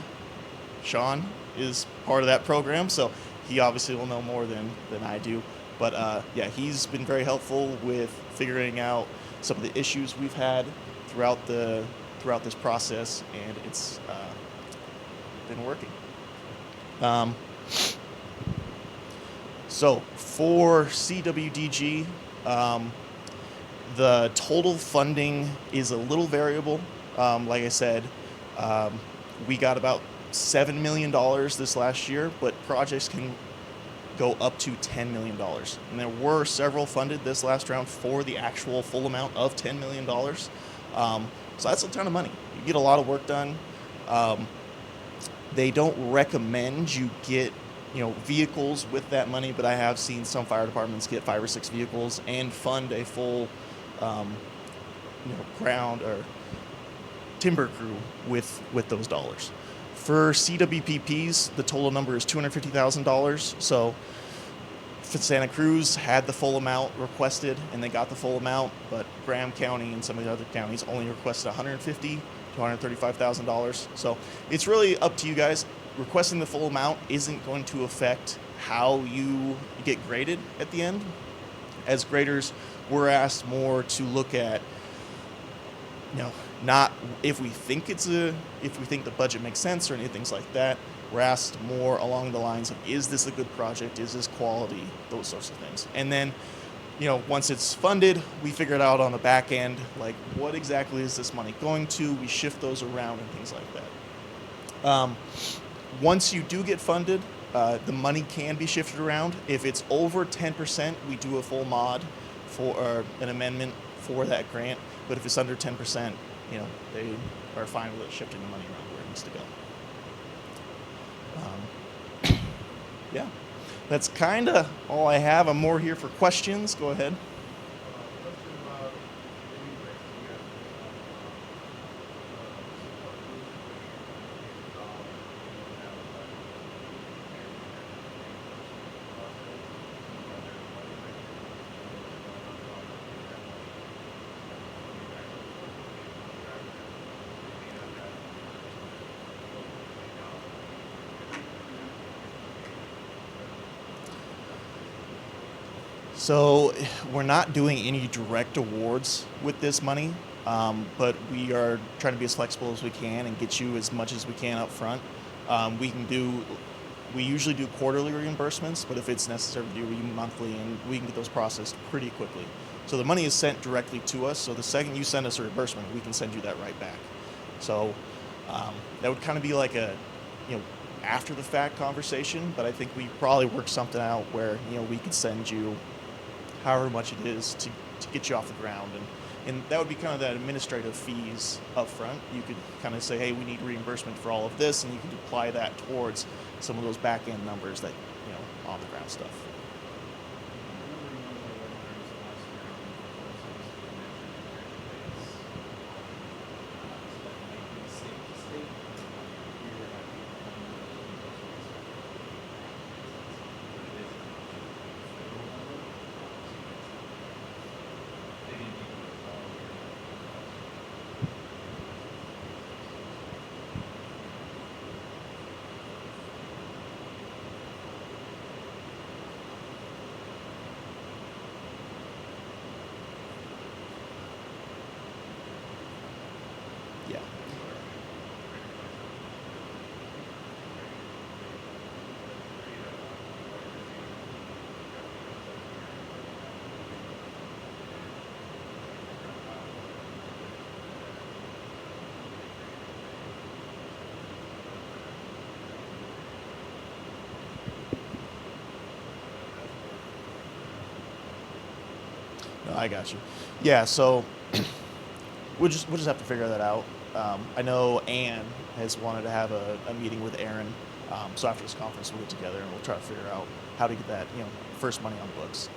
is part of that program, so he obviously will know more than I do. But yeah, he's been very helpful with figuring out some of the issues we've had throughout this process, and it's been working. So for CWDG, the total funding is a little variable. Like I said, we got about $7 million this last year, but projects can go up to $10 million. And there were several funded this last round for the actual full amount of $10 million. So that's a ton of money. You get a lot of work done. They don't recommend you get vehicles with that money, but I have seen some fire departments get 5 or 6 vehicles and fund a full ground or timber crew with those dollars. For CWPPs, the total number is $250,000. So Santa Cruz had the full amount requested, and they got the full amount, but Graham County and some of the other counties only requested $150,000 to $135,000. So it's really up to you guys. Requesting the full amount isn't going to affect how you get graded at the end. As graders, we're asked more to look at, not if we think the budget makes sense or anything like that. We're asked more along the lines of, is this a good project? Is this quality? Those sorts of things. And then, once it's funded, we figure it out on the back end, like what exactly is this money going to? We shift those around and things like that. Once you do get funded, the money can be shifted around. If it's over 10%, we do a full mod for an amendment for that grant. But if it's under 10%, they are fine with shifting the money around where it needs to go. Yeah. that's kind of all I have. I'm more here for questions. Go ahead. Question about any place you guys So we're not doing any direct awards with this money, but we are trying to be as flexible as we can and get you as much as we can up front. We usually do quarterly reimbursements, but if it's necessary to do monthly, and we can get those processed pretty quickly. So the money is sent directly to us. So the second you send us a reimbursement, we can send you that right back. So that would kind of be like a, after the fact conversation, but I think we probably work something out where, we could send you however much it is to get you off the ground. And that would be kind of that administrative fees up front. You could kind of say, hey, we need reimbursement for all of this, and you could apply that towards some of those back end numbers that, on the ground stuff. Yeah. No, I got you. Yeah, so we'll just have to figure that out. I know Anne has wanted to have a meeting with Aaron, so after this conference we'll get together and we'll try to figure out how to get that, first money on books.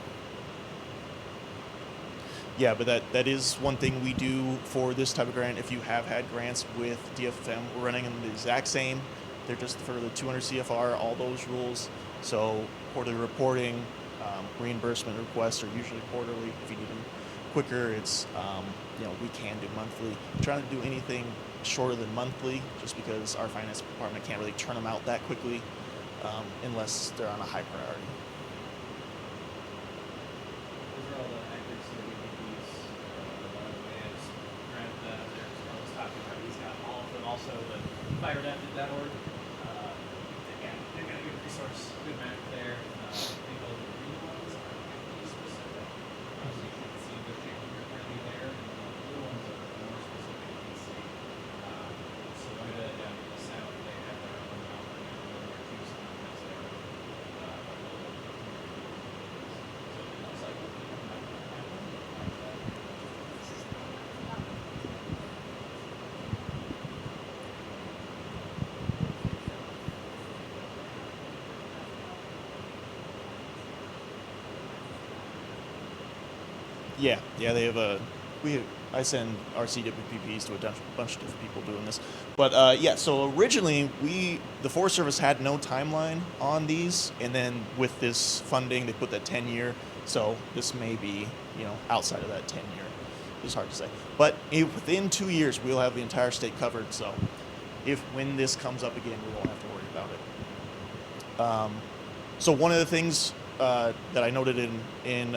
Yeah, but that is one thing we do for this type of grant. If you have had grants with DFFM, we're running them the exact same. They're just for the 200 CFR, all those rules. So quarterly reporting, reimbursement requests are usually quarterly. If you need them quicker, it's we can do monthly. I'm trying to do anything shorter than monthly, just because our finance department can't really turn them out that quickly unless they're on a high priority. Those are all the active CWDGs, Advanced Grant that Karl was talking about. He's got all of them. Also, the fireadapted.org. Again, they've got a good resource, good map there. I think all the green ones are pretty specific. So you can see the shape of your currently there. And the blue ones are more specific. You can see. So look at that down to the south. They have their own mountain and Tucson has their Yeah, they have I send our CWPPs to a bunch of different people doing this. But so originally the Forest Service had no timeline on these, and then with this funding they put that 10-year. So this may be outside of that 10-year. It's hard to say. But within 2 years we'll have the entire state covered. So when this comes up again, we won't have to worry about it. So one of the things that I noted in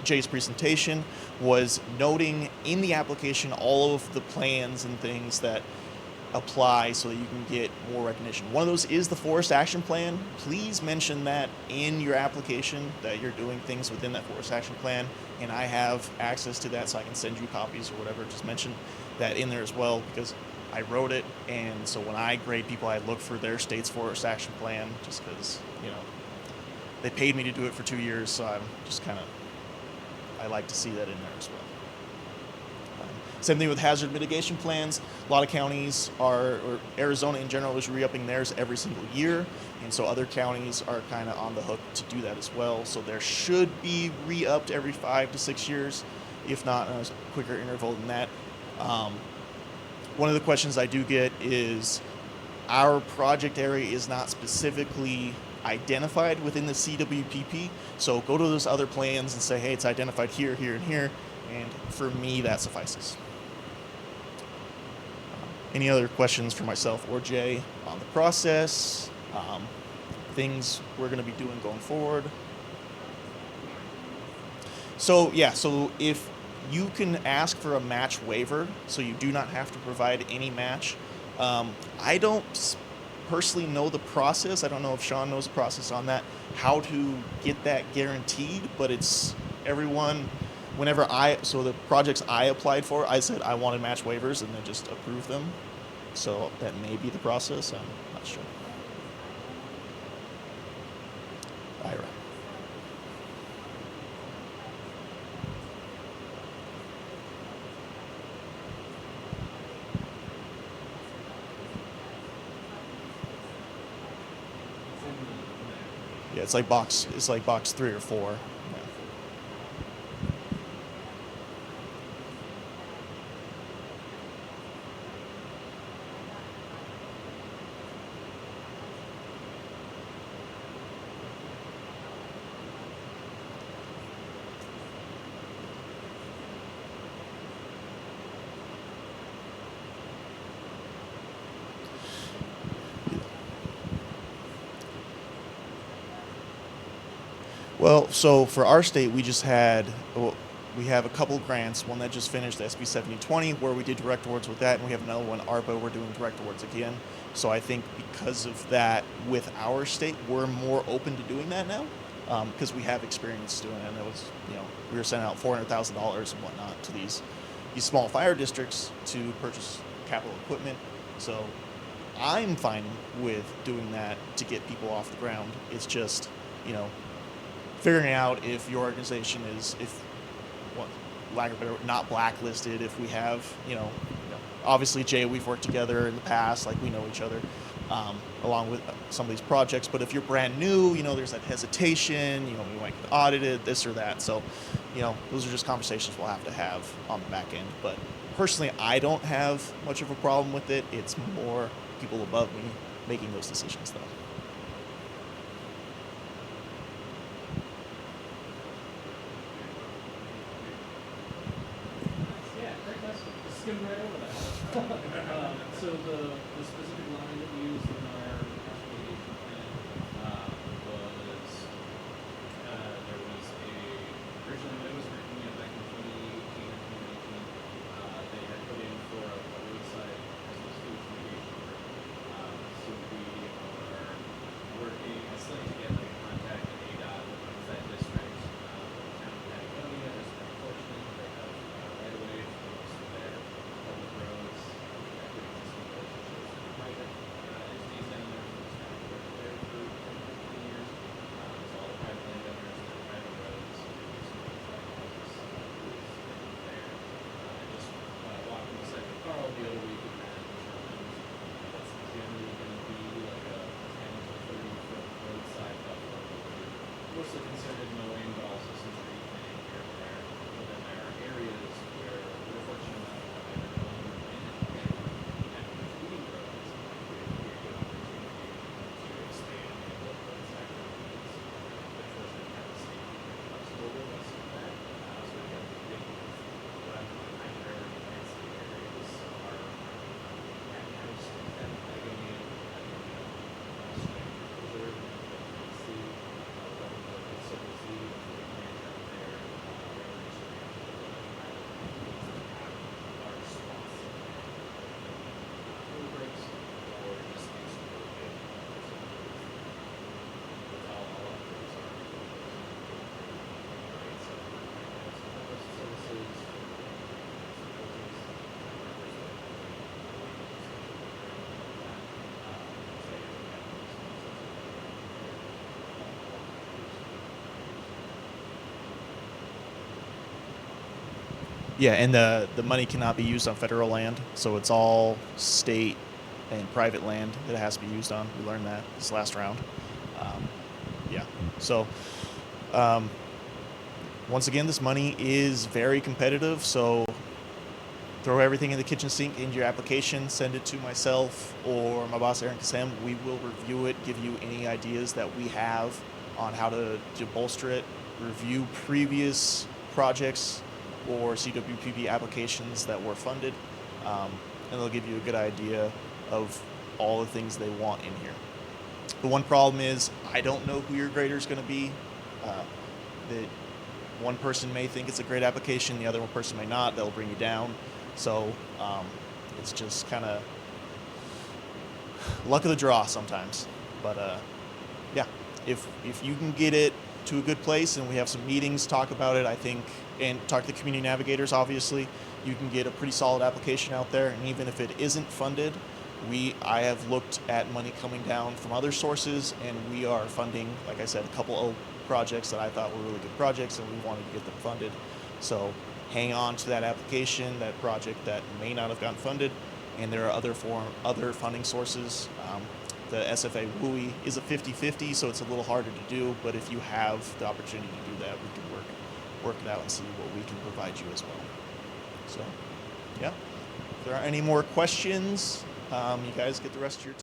Jay's presentation was noting in the application all of the plans and things that apply so that you can get more recognition. One of those is the Forest Action Plan. Please mention that in your application, that you're doing things within that Forest Action Plan, and I have access to that so I can send you copies or whatever. Just mention that in there as well, because I wrote it, and so when I grade people, I look for their state's Forest Action Plan, just because they paid me to do it for 2 years, so I'm just I like to see that in there as well. Same thing with hazard mitigation plans. A lot of counties or Arizona in general is re-upping theirs every single year, and so other counties are kind of on the hook to do that as well. So there should be re-upped every 5 to 6 years, if not a quicker interval than that. One of the questions I do get is our project area is not specifically identified within the CWPP, so go to those other plans and say, hey, it's identified here, here, and here, and for me, that suffices. Any other questions for myself or Jay on the process, things we're going to be doing going forward? So yeah, so if you can ask for a match waiver, so you do not have to provide any match. I don't personally know the process. I don't know if Sean knows the process on that, how to get that guaranteed, but it's everyone. So the projects I applied for, I said I wanted match waivers and then just approved them. So that may be the process. I'm not sure. Ira. Yeah, it's like box 3 or 4. Yeah. Well, so for our state, we have a couple grants. One that just finished, the SB 7020, where we did direct awards with that, and we have another one, ARPA, we're doing direct awards again. So I think because of that, with our state, we're more open to doing that now, because we have experience doing it. And it was, we were sending out $400,000 and whatnot to these small fire districts to purchase capital equipment. So I'm fine with doing that to get people off the ground. It's just, figuring out if your organization is, lack of better, not blacklisted. If we have, obviously Jay, we've worked together in the past, like we know each other, along with some of these projects. But if you're brand new, there's that hesitation. You might get audited, this or that. So, those are just conversations we'll have to have on the back end. But personally, I don't have much of a problem with it. It's more people above me making those decisions, though. Skimmed right over that. So the specific line that we used in our mitigation plan was there was originally when it was written back in 2018 or 2019, they had put in for a roadside hazardous foods mitigation group. So we are working, I still need to get contact with ADOT, which is that district, the town of Patagonia. Has been fortunate they have right away for most of their public roads, existing relationships with private entities in Yeah, and the money cannot be used on federal land, so it's all state and private land that it has to be used on. We learned that this last round. Yeah, so once again, this money is very competitive, so throw everything in the kitchen sink into your application, send it to myself or my boss, Aaron Kassem. We will review it, give you any ideas that we have on how to bolster it, review previous projects or CWPP applications that were funded, and they'll give you a good idea of all the things they want in here. The one problem is I don't know who your grader is going to be. That one person may think it's a great application, the other one person may not. They'll bring you down. So it's just kind of luck of the draw sometimes. But yeah, if you can get it to a good place and we have some meetings, talk about it, I think, and talk to the community navigators, obviously, you can get a pretty solid application out there. And even if it isn't funded, I have looked at money coming down from other sources, and we are funding, like I said, a couple of projects that I thought were really good projects, and we wanted to get them funded. So hang on to that application, that project that may not have gotten funded, and there are other funding sources. The SFA WUI is a 50-50, so it's a little harder to do, but if you have the opportunity to do that, we can work it out and see what we can provide you as well. So, yeah. If there are any more questions, you guys get the rest of your time.